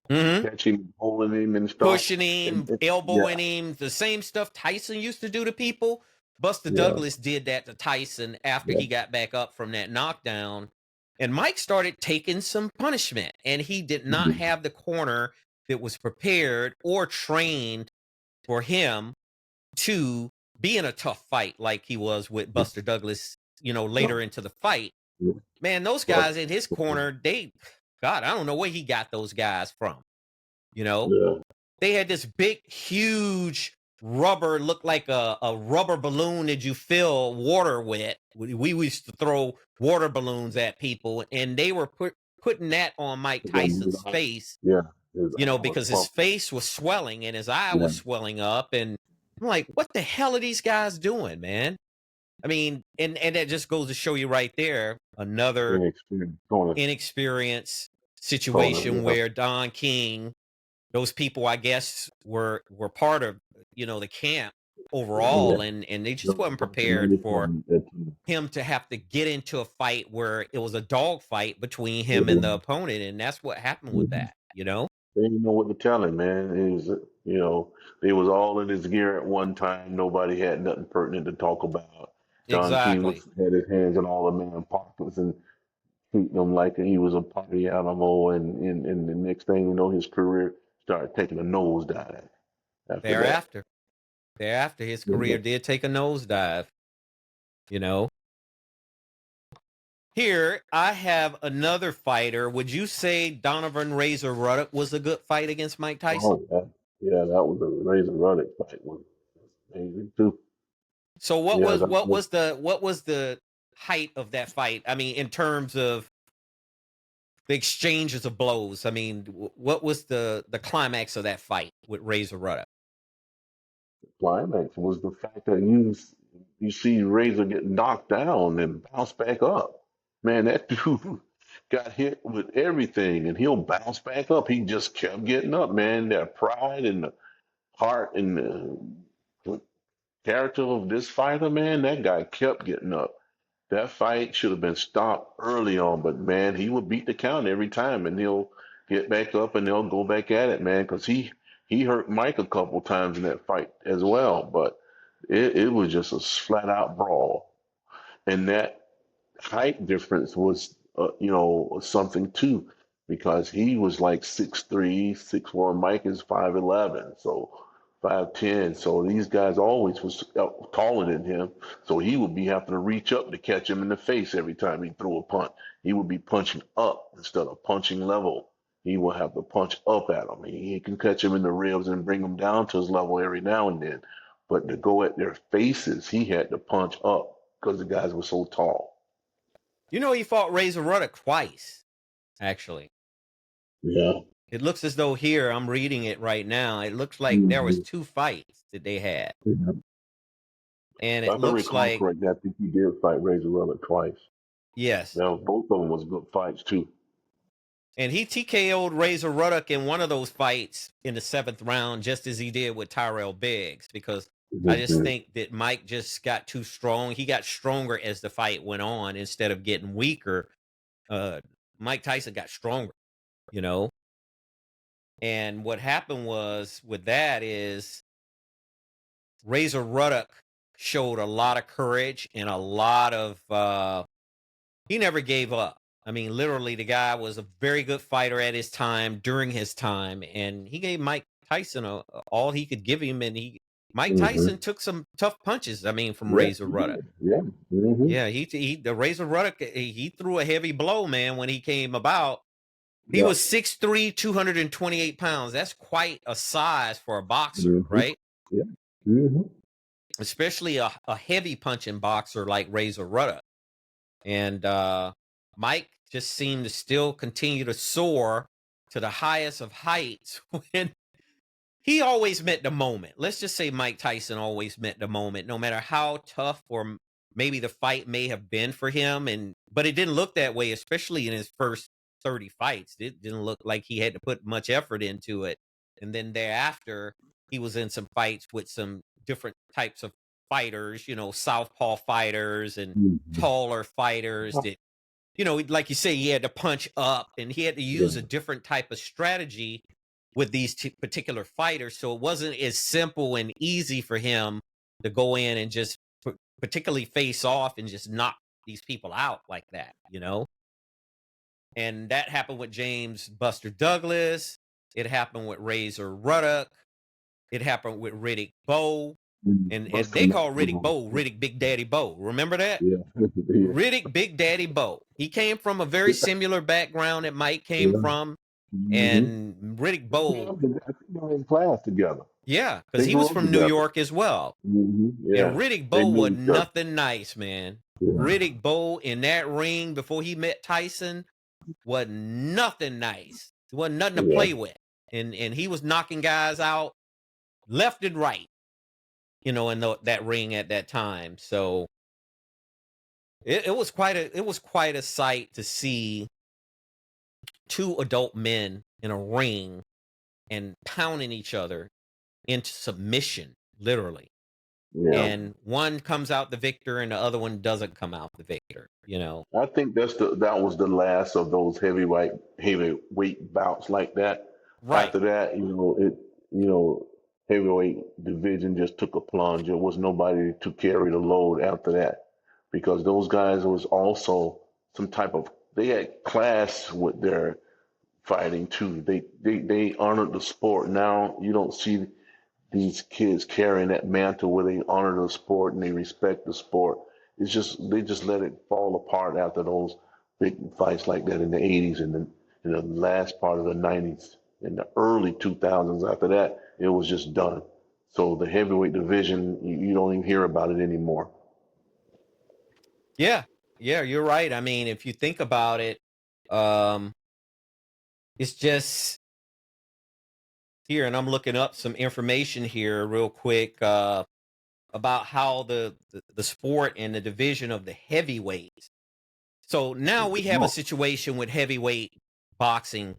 catching, holding him and stuff. pushing him, Yeah, elbowing him, the same stuff Tyson used to do to people. Buster yeah, Douglas did that to Tyson after yeah. he got back up from that knockdown. And Mike started taking some punishment, and he did not Mhm. have the corner that was prepared or trained for him to be in a tough fight like he was with Buster Douglas, later No, into the fight. yeah. Man, those But guys in his corner, God, I don't know where he got those guys from. You know, Yeah. they had this big, huge rubber, looked like a rubber balloon that you fill water with. We used to throw water balloons at people, and they were putting that on Mike It's on his Tyson's eye. face, Yeah. His you know, eye was because his puffy. face was swelling and his eye Yeah. was swelling up. And I'm like, what the hell are these guys doing, man? I mean, and that just goes to show you right there another Inexperienced corner. inexperienced Corner. situation Yeah. where Don King, those people I guess were part of, you know, the camp Yeah. overall, and they just No, wasn't nothing prepared ready for for him at all. him to have to get into a fight where it was a dog fight between him and the Yeah. opponent, and that's what happened with Mhm. that, you know? They didn't know what to tell him, man. It was, they was all in his gear at one time. Nobody had nothing pertinent to talk about. Don King Exactly. was had his hands in all the man pockets and treating him like he was a party animal. And the next thing you know, his career started taking a nosedive after that. Thereafter, thereafter his Yeah. career did take a nosedive, you know? Here, I have another fighter. Would you say Donovan Razor Ruddock was a good fight against Mike Tyson? Oh, yeah, that was a Razor Ruddock fight. Was amazing too. So what Yeah, was that what was was the what was the height of that fight? I mean, in terms of the exchanges of blows. I mean, what was the climax of that fight with Razor Ruddock? climax was the fact that you see Razor get knocked down and bounce back up. Man, that dude got hit with everything and he'll bounce back up. He just kept getting up, man. That pride and the heart and the character of this fighter, man, that guy kept getting up. That fight should have been stopped early on, but man, he would beat the count every time, and he'll get back up and they'll go back at it, man, because he hurt Mike a couple times in that fight as well. But it was just a flat out brawl, and that height difference was, something too, because he was like 6'3", 6'4". Mike is 5'11", so 5'10". So these guys always was taller than him. So he would be having to reach up to catch him in the face every time he threw a punch. He would be punching up instead of punching level. He will have to punch up at him. He can catch him in the ribs and bring him down to his level every now and then. But to go at their faces, he had to punch up because the guys were so tall. You know, he fought Razor Ruddock twice, actually. Yeah. It looks as though here, I'm reading it right now. It looks like there was Mhm. two fights that they had. Yeah. And If it I can looks recall like, correctly, I think he did fight Razor Ruddock twice. yes. Now, both of them was good fights too. And he TKO'd Razor Ruddock in one of those fights in the seventh round, just as he did with Tyrell Biggs, because I just Mhm. think that Mike just got too strong. He got stronger as the fight went on instead of getting weaker. Uh, Mike Tyson got stronger, you know? And what happened was with that is Razor Ruddock showed a lot of courage and a lot of he never gave up. I mean, literally, the guy was a very good fighter at his time, during his time, and he gave Mike Tyson all he could give him. And Mike Mhm. Tyson took some tough punches. I mean, from Yeah, Razor he Ruddock. did. Yeah. Mhm. Yeah, the Razor Ruddock. He threw a heavy blow, man, when he came about. He Yeah. was 6'3", 228 pounds. That's quite a size for a boxer, Mhm. right? Yeah. Mhm. Especially a heavy punching boxer like Razor Ruddock. And Mike just seemed to still continue to soar to the highest of heights when he always met the moment. Let's just say Mike Tyson always met the moment, no matter how tough or maybe the fight may have been for him. And but it didn't look that way, especially in his first 30 fights. It didn't look like he had to put much effort into it. And then thereafter, he was in some fights with some different types of fighters, you know, southpaw fighters and Mhm. taller fighters that, you know, like you say, he had to punch up and he had to Yeah. use a different type of strategy with these particular fighters. So it wasn't as simple and easy for him to go in and just particularly face off and just knock these people out like that, you know? And that happened with James Buster Douglas. It happened with Razor Ruddock. It happened with Riddick Bowe. And Busting they that call Riddick move. Bowe Riddick Big Daddy Bowe. Remember that? Yeah, yeah, Riddick Big Daddy Bowe. He came from a very similar background that Mike came yeah. from, Mm-hmm. and Riddick Bowe, I think they were in class together. yeah, because They he was grew up from New together. York as well. And Yeah, Riddick they Bowe was knew each other. nothing nice, man. Yeah, Riddick Bowe in that ring before he met Tyson was nothing nice. It wasn't nothing to yeah. play with. And he was knocking guys out left and right, in that ring at that time. So it was quite a sight to see two adult men in a ring and pounding each other into submission, literally. Yeah. And one comes out the victor and the other one doesn't come out the victor. I think that was the last of those heavyweight bouts like that. Right. After that, you know heavyweight division just took a plunge. There was nobody to carry the load after that because those guys was also some type of they had class with their fighting too. They honored the sport. Now you don't see these kids carrying that mantle where they honor the sport and they respect the sport. It's just they just let it fall apart after those big fights like that in the 80s and in the last part of the 90s. In the early 2000s, after that, it was just done. So the heavyweight division, you don't even hear about it anymore. Yeah. Yeah, you're right. I mean, if you think about it, um, it's just here, and I'm looking up some information here real quick about how the sport and the division of the heavyweights. So now we have a No. situation with heavyweight boxing.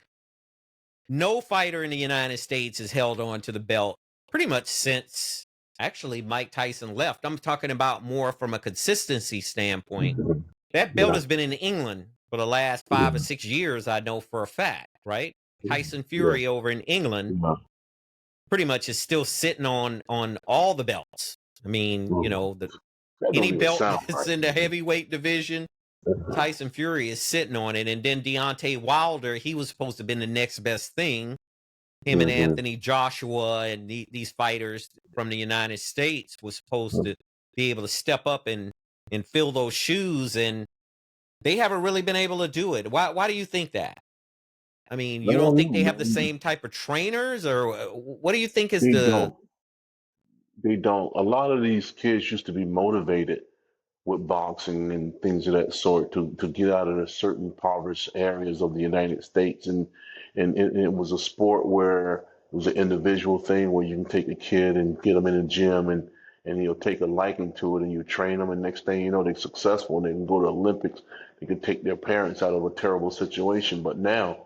No fighter in the United States has held on to the belt pretty much since actually Mike Tyson left. I'm talking about more from a consistency standpoint. That belt Yeah, has been in England for the last yeah, 5 or 6 years, I know for a fact, right? Tyson yeah, Fury over in England yeah. pretty much is still sitting on all the belts. I mean, Mhm. That any don't even belt sound that's right. in the heavyweight division, Tyson Fury is sitting on it. And then Deontay Wilder, he was supposed to have been the next best thing. Him and Mm-hmm. Anthony Joshua and these fighters from the United States was supposed to be able to step up and fill those shoes, and they haven't really been able to do it. Why do you think that? I mean, I you don't don't think know, they have the man. same type of trainers, or what do you think is They the don't. They don't. A lot of these kids used to be motivated with boxing and things of that sort to get out of the certain impoverished areas of the United States. And it was a sport where it was an individual thing where you can take a kid and get them in the gym and he'll take a liking to it and you train them and next thing you know they're successful and they can go to Olympics. They can take their parents out of a terrible situation. But now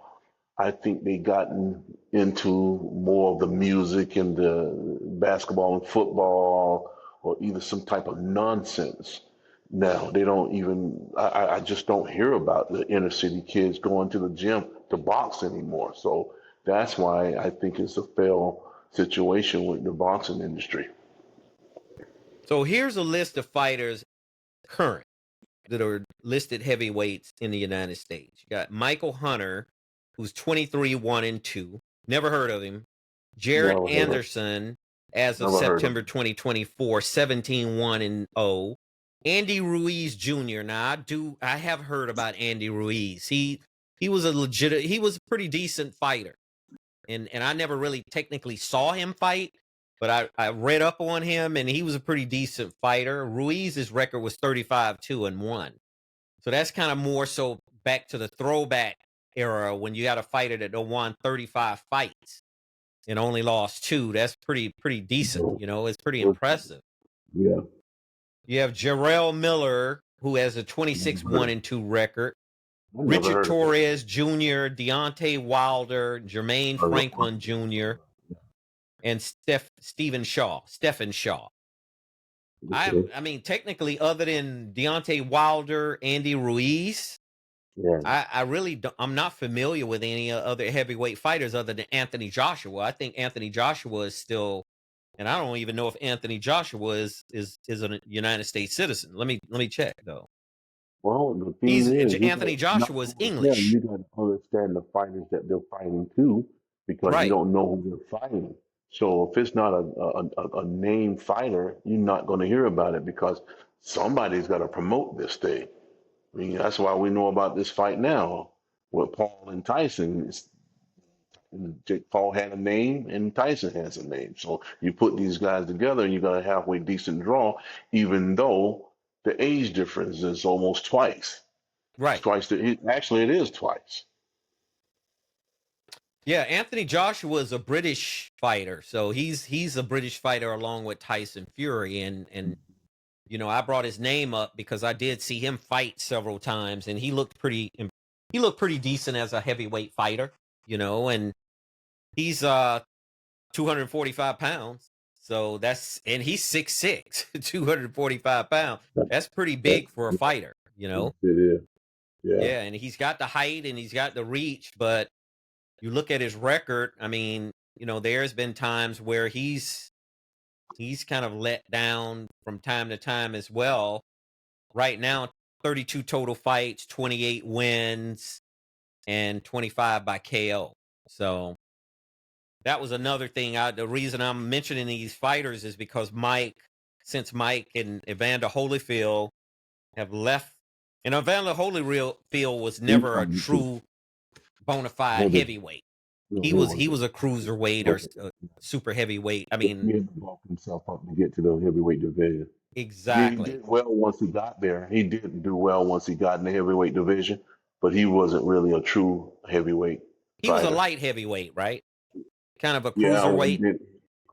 I think they gotten into more of the music and the basketball and football or either some type of nonsense. Now they don't even. I just don't hear about the inner city kids going to the gym to box anymore. So that's why I think it's a failed situation with the boxing industry. so here's a list of fighters current that are listed heavyweights in the United States. You got Michael Hunter, who's 23 1-2. Never heard of him. Jarrett Never heard of. Anderson, as of Never heard of. September 2024, 17 1-0. Andy Ruiz Jr. Now I have heard about Andy Ruiz. He was he was a pretty decent fighter. And I never really technically saw him fight, but I read up on him and he was a pretty decent fighter. Ruiz's record was 35-2-1. So that's kind of more so back to the throwback era when you got a fighter that won 35 fights and only lost two. That's pretty decent. No. It's pretty impressive. Yeah, You have Jarrell Miller, who has a never 26 heard 1 of. and 2 record. I never Richard heard of him. Torres Jr., Deontay Wilder, Jermaine Franklin Jr., and Stephen Shaw. Stephen Shaw. Okay. I mean, technically, other than Deontay Wilder, Andy Ruiz, Yeah. I really don't, I'm not familiar with any other heavyweight fighters other than Anthony Joshua. I think Anthony Joshua is still, and I don't even know if Anthony Joshua is a United States citizen. Let me check though. Well, the thing He's is, you got Anthony not Joshua is only him, English, you got to understand the fighters that they're fighting too, because you right? don't know who they're fighting. So if it's not a name fighter, you're not going to hear about it because somebody's got to promote this thing. I mean, that's why we know about this fight now with Paul and Tyson. Jake Paul had a name and Tyson has a name. So you put these guys together and you got a halfway decent draw, even though the age difference is almost twice. It's Right. twice actually it is twice. Yeah, Anthony Joshua is a British fighter, so he's a British fighter along with Tyson Fury, and I brought his name up because I did see him fight several times, and he looked pretty decent as a heavyweight fighter, and he's 245 pounds, so and he's 6'6", 245 pounds. That's pretty That, big for a fighter, it is. Yeah. Yeah, and he's got the height and he's got the reach, but you look at his record, I mean, there's been times where he's kind of let down from time to time as well. Right now, 32 total fights, 28 wins, and 25 by KO. So that was another thing. The reason I'm mentioning these fighters is because since Mike and Evander Holyfield have left, and Evander Holyfield was He's never a coming too. true bona fide Hold it. heavyweight. No, He he was he wasn't. was a cruiserweight or Okay. super heavyweight. I He mean, had to bulk himself up to get to the heavyweight division. He exactly. did well once he got there. He didn't do well once he got in the heavyweight division, but he wasn't really a true heavyweight He was a fighter. light heavyweight, right? Kind of a Yeah, well, he cruiserweight. did.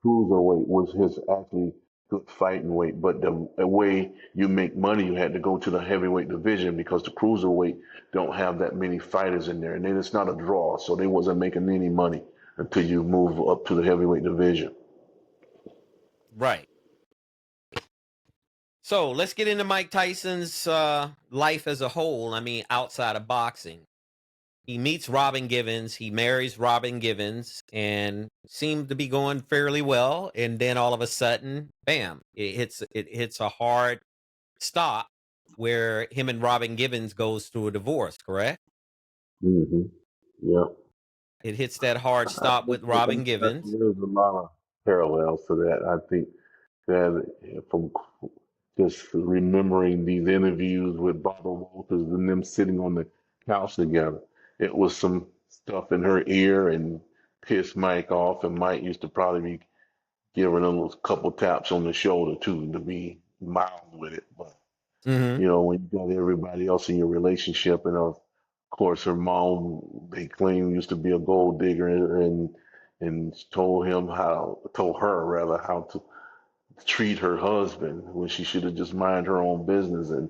Cruiserweight was his actually good fighting weight, but the way you make money, you had to go to the heavyweight division because the cruiserweight don't have that many fighters in there, and then it's not a draw, so they wasn't making any money until you move up to the heavyweight division. Right. So let's get into Mike Tyson's life as a whole. I mean, outside of boxing. He meets Robin Givens. He marries Robin Givens and seemed to be going fairly well. And then all of a sudden, bam, it hits a hard stop where him and Robin Givens goes through a divorce, correct? Hmm. Yeah. It hits that hard I stop think with Robin Givens. there's a lot of parallels to that. I think that from just remembering these interviews with Barbara Walters and them sitting on the couch together, it was some stuff in her ear and pissed Mike off, and Mike used to probably be giving him a couple taps on the shoulder too to be mild with it. But Hmm. when you got everybody else in your relationship, and of course her mom, they claim used to be a gold digger, and told her rather how to treat her husband when she should have just mind her own business, and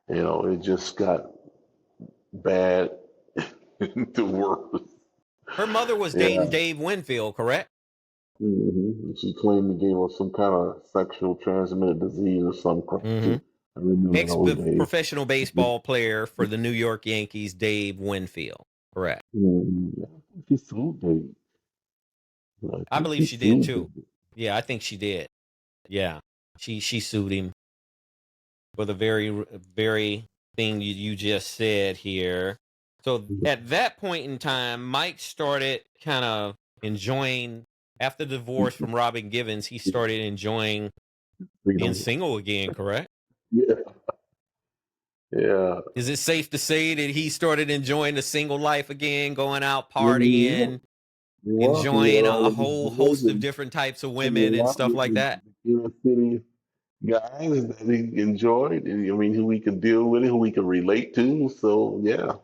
it just got bad to worse. Her mother was dating Yeah. Dave Winfield, correct? She claimed he gave her some kind of sexual transmitted disease or some crap Hmm. too. I remember those days. Professional baseball player for the New York Yankees, Dave Winfield, correct? I think she sued David. I I think believe she she did sued too. David. Yeah, I think she did. Yeah, she sued him for the very thing you just said here. So at that point in time, Mike started kind of enjoying after the divorce from Robin Givens. He started enjoying being Freedom. single again. Correct? Yeah, yeah. Is it safe to say that he started enjoying the single life again, going out Yeah. partying, Well, he had enjoying a all of his whole boys host of and different types of women hanging and out stuff with like the that? inner city guys that he enjoyed. And, I mean, who he could deal with, who he could relate to. So yeah, you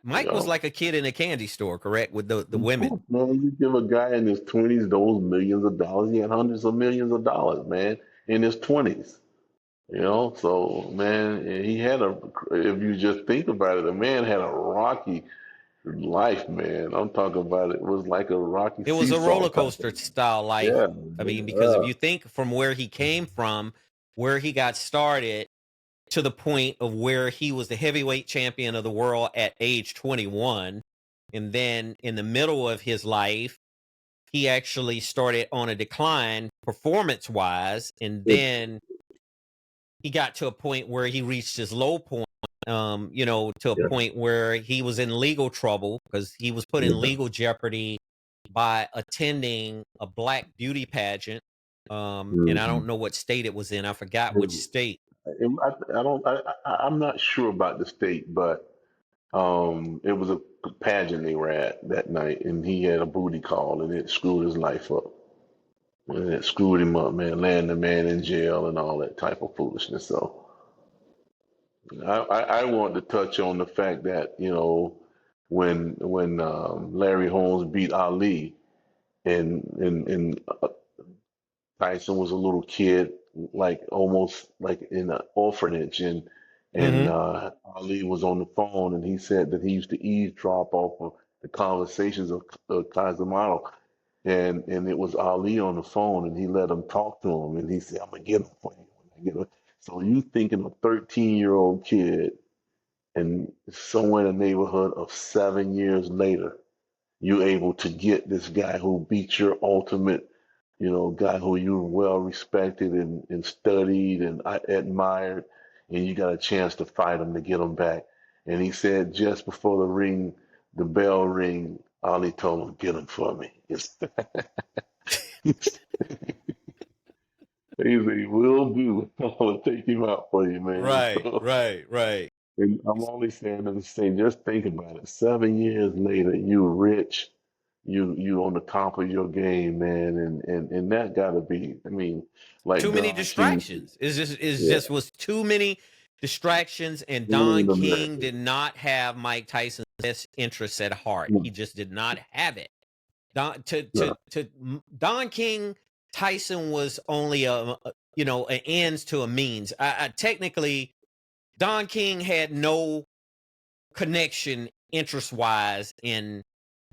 Mike was know. like a kid in a candy store, correct, with the Of women. course, man. You give a guy in his 20s those millions of dollars. He had hundreds of millions of dollars, man, in his 20s. So man, he had if you just think about it, the man had a rocky life, man. I'm talking about it was like a rocky It was a seesaw roller type of, coaster style life. yeah, I mean, because if yeah. you think from where he came from, where he got started to the point of where he was the heavyweight champion of the world at age 21, and then in the middle of his life, he actually started on a decline performance wise, and It, then he got to a point where he reached his low point, to a yeah, point where he was in legal trouble because he was put in yeah, legal jeopardy by attending a black beauty pageant. And I Hmm. don't know what state it was in. I forgot which state. I don't. I'm not sure about the state, but it was a pageant they were at that night, and he had a booty call, and it screwed his life up. And it screwed him up, man. Landed the man in jail and all that type of foolishness. So I want to touch on the fact that when Larry Holmes beat Ali, and Tyson was a little kid, like almost like in an orphanage, and Hmm. Ali was on the phone, and he said that he used to eavesdrop off of the conversations of Kazamato, and it was Ali on the phone, and he let him talk to him, and he said, "I'm gonna get him for you when I get him." So you thinking a 13-year-old kid, and somewhere in the neighborhood of 7 years later, you able to get this guy who beat your ultimate, guy who you well respected and studied and admired, and you got a chance to fight him to get him back. And he said just before the bell ring, Ali told him, "Get him for me." He said, "Will do. I'm gonna take him out for you, man." Right, So, right, right. and I'm only saying to say, just think about it. 7 years later, you rich, you on the top of your game, man, and that gotta be. I mean, like Too many Don King, distractions. It's just yeah, was too many distractions, and Don ruined King America. did not have Mike Tyson's best interests at heart. No, He just did not have it. no, Don King, Tyson was only an ends to a means. Technically, Don King had no connection interest wise in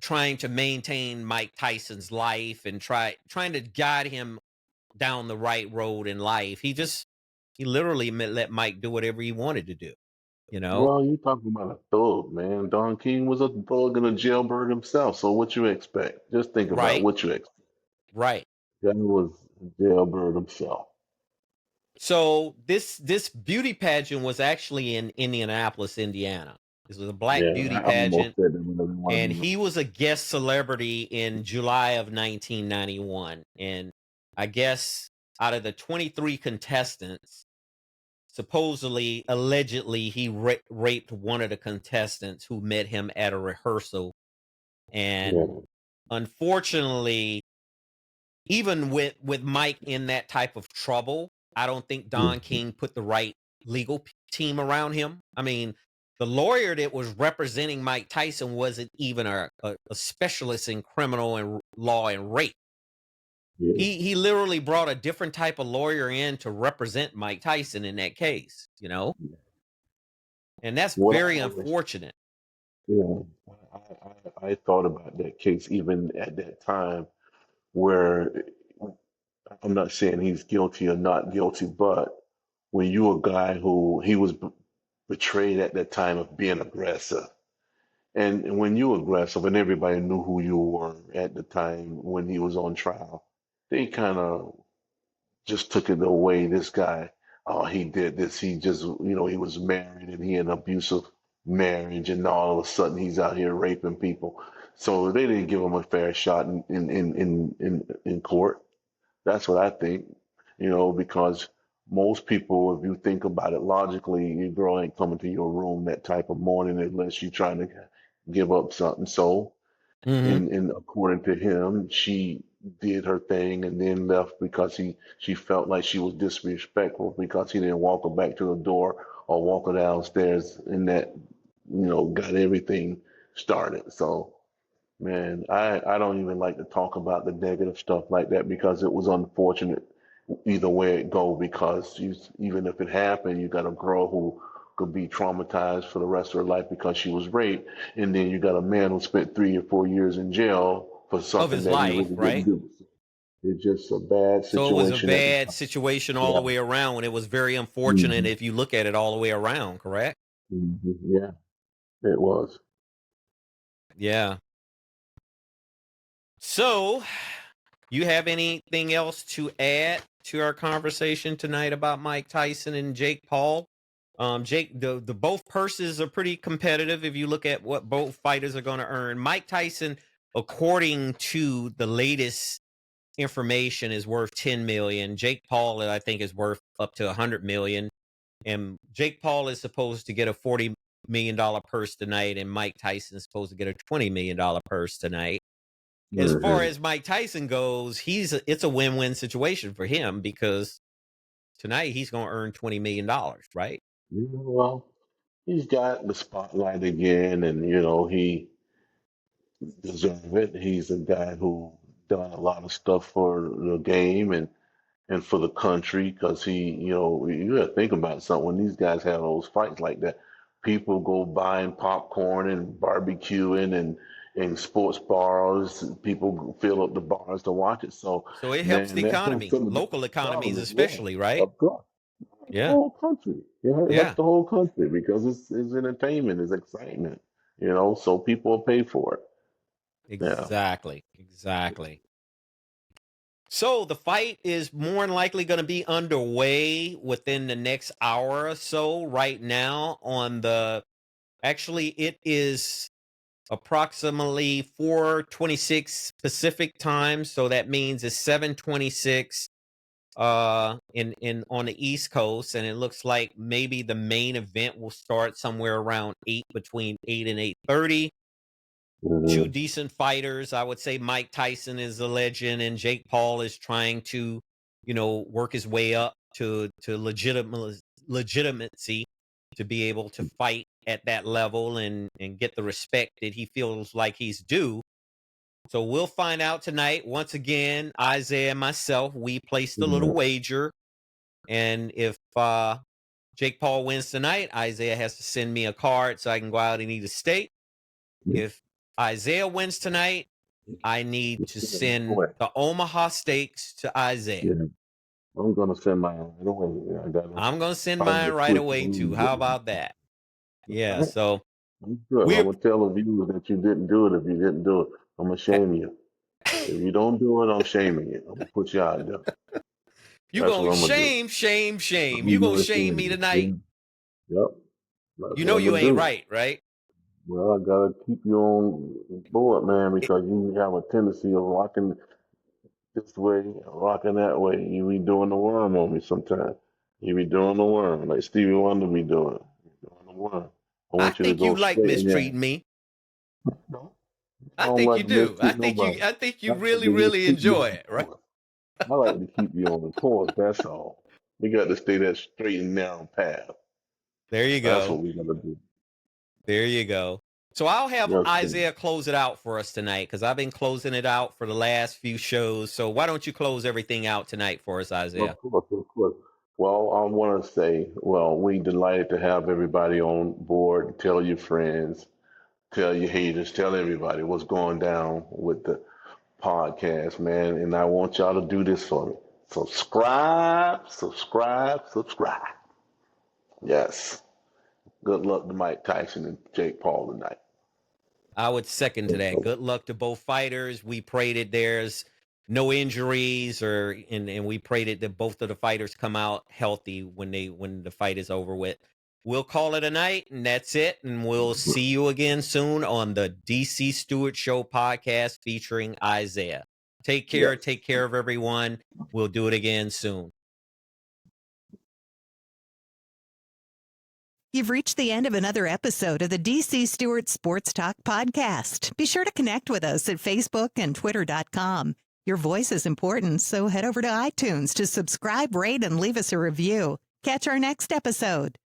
trying to maintain Mike Tyson's life and trying to guide him down the right road in life. He literally let Mike do whatever he wanted to do, you know? well, you talking about a thug, man. Don King was a thug and a jailbird himself. So what you expect? Just think about Right, what you expect. right. Guy was a jailbird himself. So this beauty pageant was actually in Indianapolis, Indiana. This was a black Yeah, beauty I almost pageant, said that when I didn't want and to be. he was a guest celebrity in July of 1991. And I guess out of the 23 contestants, supposedly, allegedly, he raped one of the contestants who met him at a rehearsal. And Yeah. unfortunately, even with Mike in that type of trouble, I don't think Don Mhm. King put the right legal team around him. I mean, the lawyer that was representing Mike Tyson wasn't even a specialist in criminal and law and rape. Yeah. He literally brought a different type of lawyer in to represent Mike Tyson in that case, and that's What I very always, unfortunate. yeah, I thought about that case even at that time where I'm not saying he's guilty or not guilty, but when you a guy who he was betrayed at that time of being aggressive, and when you aggressive and everybody knew who you were at the time when he was on trial, they kind of just took it away. This guy, oh, he did this. He just, he was married and he had an abusive marriage, and all of a sudden he's out here raping people. So they didn't give him a fair shot in court. That's what I think, because most people, if you think about it logically, your girl ain't coming to your room that type of morning unless you're trying to give up something. So, Hmm. and according to him, she did her thing and then left because she felt like she was disrespectful because he didn't walk her back to the door or walk her downstairs, and that got everything started. So, man, I don't even like to talk about the negative stuff like that because it was unfortunate either way it go, because even if it happened, you got a girl who could be traumatized for the rest of her life because she was raped, and then you got a man who spent 3 or 4 years in jail for Of something his that he life, really didn't right? do. It's just a bad So it was a situation at the bad time. situation all the Yeah. way around, and it was very unfortunate Hmm. if you look at it all the way around, correct? Yeah, it was. Yeah. So, you have anything else to add to our conversation tonight about Mike Tyson and Jake Paul? Jake, the both purses are pretty competitive if you look at what both fighters are going to earn. Mike Tyson according to the latest information, is worth 10 million. Jake Paul, I think, is worth up to 100 million. And Jake Paul is supposed to get a $40 million purse tonight, and Mike Tyson is supposed to get a $20 million purse tonight. As far Hmm. as Mike Tyson goes, it's a win-win situation for him because tonight he's going to earn $20 million, right? Yeah, well, he's got the spotlight again, and he deserves it. He's a guy who done a lot of stuff for the game and for the country because you got to think about something. When these guys have those fights like that, people go buying popcorn and barbecuing and sports bars. People fill up the bars to watch it. So, So it helps man, the that helps economy, some of the local economies economy. Yeah, especially, right? of course, the Yeah. whole country. Yeah, it helps Yeah. the whole country because it's entertainment, it's excitement. So people will pay for it. Yeah. Exactly. Exactly. So the fight is more than likely going to be underway within the next hour or so. Right now, actually, it is approximately 4:26 Pacific time, so that means it's 7:26 in on the East Coast, and it looks like maybe the main event will start somewhere around 8, between 8 and 8:30. Two Hmm. decent fighters. I would say Mike Tyson is a legend, and Jake Paul is trying to, work his way up to legitimacy to be able to fight at that level and get the respect that he feels like he's due. So we'll find out tonight. Once again, Isaiah and myself, we placed a little wager, and if Jake Paul wins tonight, Isaiah has to send me a card so I can go out and eat a steak. If Isaiah wins tonight, I need to Yeah, right send away. the Omaha Steaks to Isaiah. Yeah, I'm gonna send mine right away. Yeah, I gotta I'm going to send find mine the right quick away too. one. How about that? All Yeah. right, So I'm good. I'm we're gonna tell the viewers that you didn't do it. If you didn't do it, I'm gonna shame you. If you don't do it, I'm shaming you. I'm gonna put you out there. you That's going what to I'm gonna do. shame, shame, shame. You I'm going to gonna shame shame me you. tonight. Yeah. Yep. That's You what know I'm you gonna ain't do. right, right? Well, I gotta keep you on board, man, It, because you have a tendency of rocking this way, rocking that way. You be doing the worm on me sometimes. You be doing the worm, like Stevie Wonder be doing. Doing the worm. I I want you to think go you like straight in there. mistreating me. No, I I don't think like you to do. I mistreat think nobody. you I like really, to just really keep you enjoy on it, right? course. I like to keep you on the course. That's all. We got to stay that straight and narrow path. There you That's go. what we gotta do. There you go. So I'll have Yes, sir. Isaiah close it out for us tonight because I've been closing it out for the last few shows. So why don't you close everything out tonight for us, Isaiah? Of course, of course. Well, I want to say, we delighted to have everybody on board. Tell your friends, tell your haters, tell everybody what's going down with the podcast, man. And I want y'all to do this for me. Subscribe, subscribe, subscribe. Yes. Good luck to Mike Tyson and Jake Paul tonight. I would second to that. Good luck to both fighters. We pray that there's no injuries and we pray that both of the fighters come out healthy when the fight is over with. We'll call it a night and that's it. And we'll see you again soon on the DC Stewart Show podcast featuring Isaiah. Take care. Yes. Take care of everyone. We'll do it again soon. You've reached the end of another episode of the DC Stewart Sports Talk podcast. Be sure to connect with us at Facebook and Twitter.com. Your voice is important, so head over to iTunes to subscribe, rate, and leave us a review. Catch our next episode.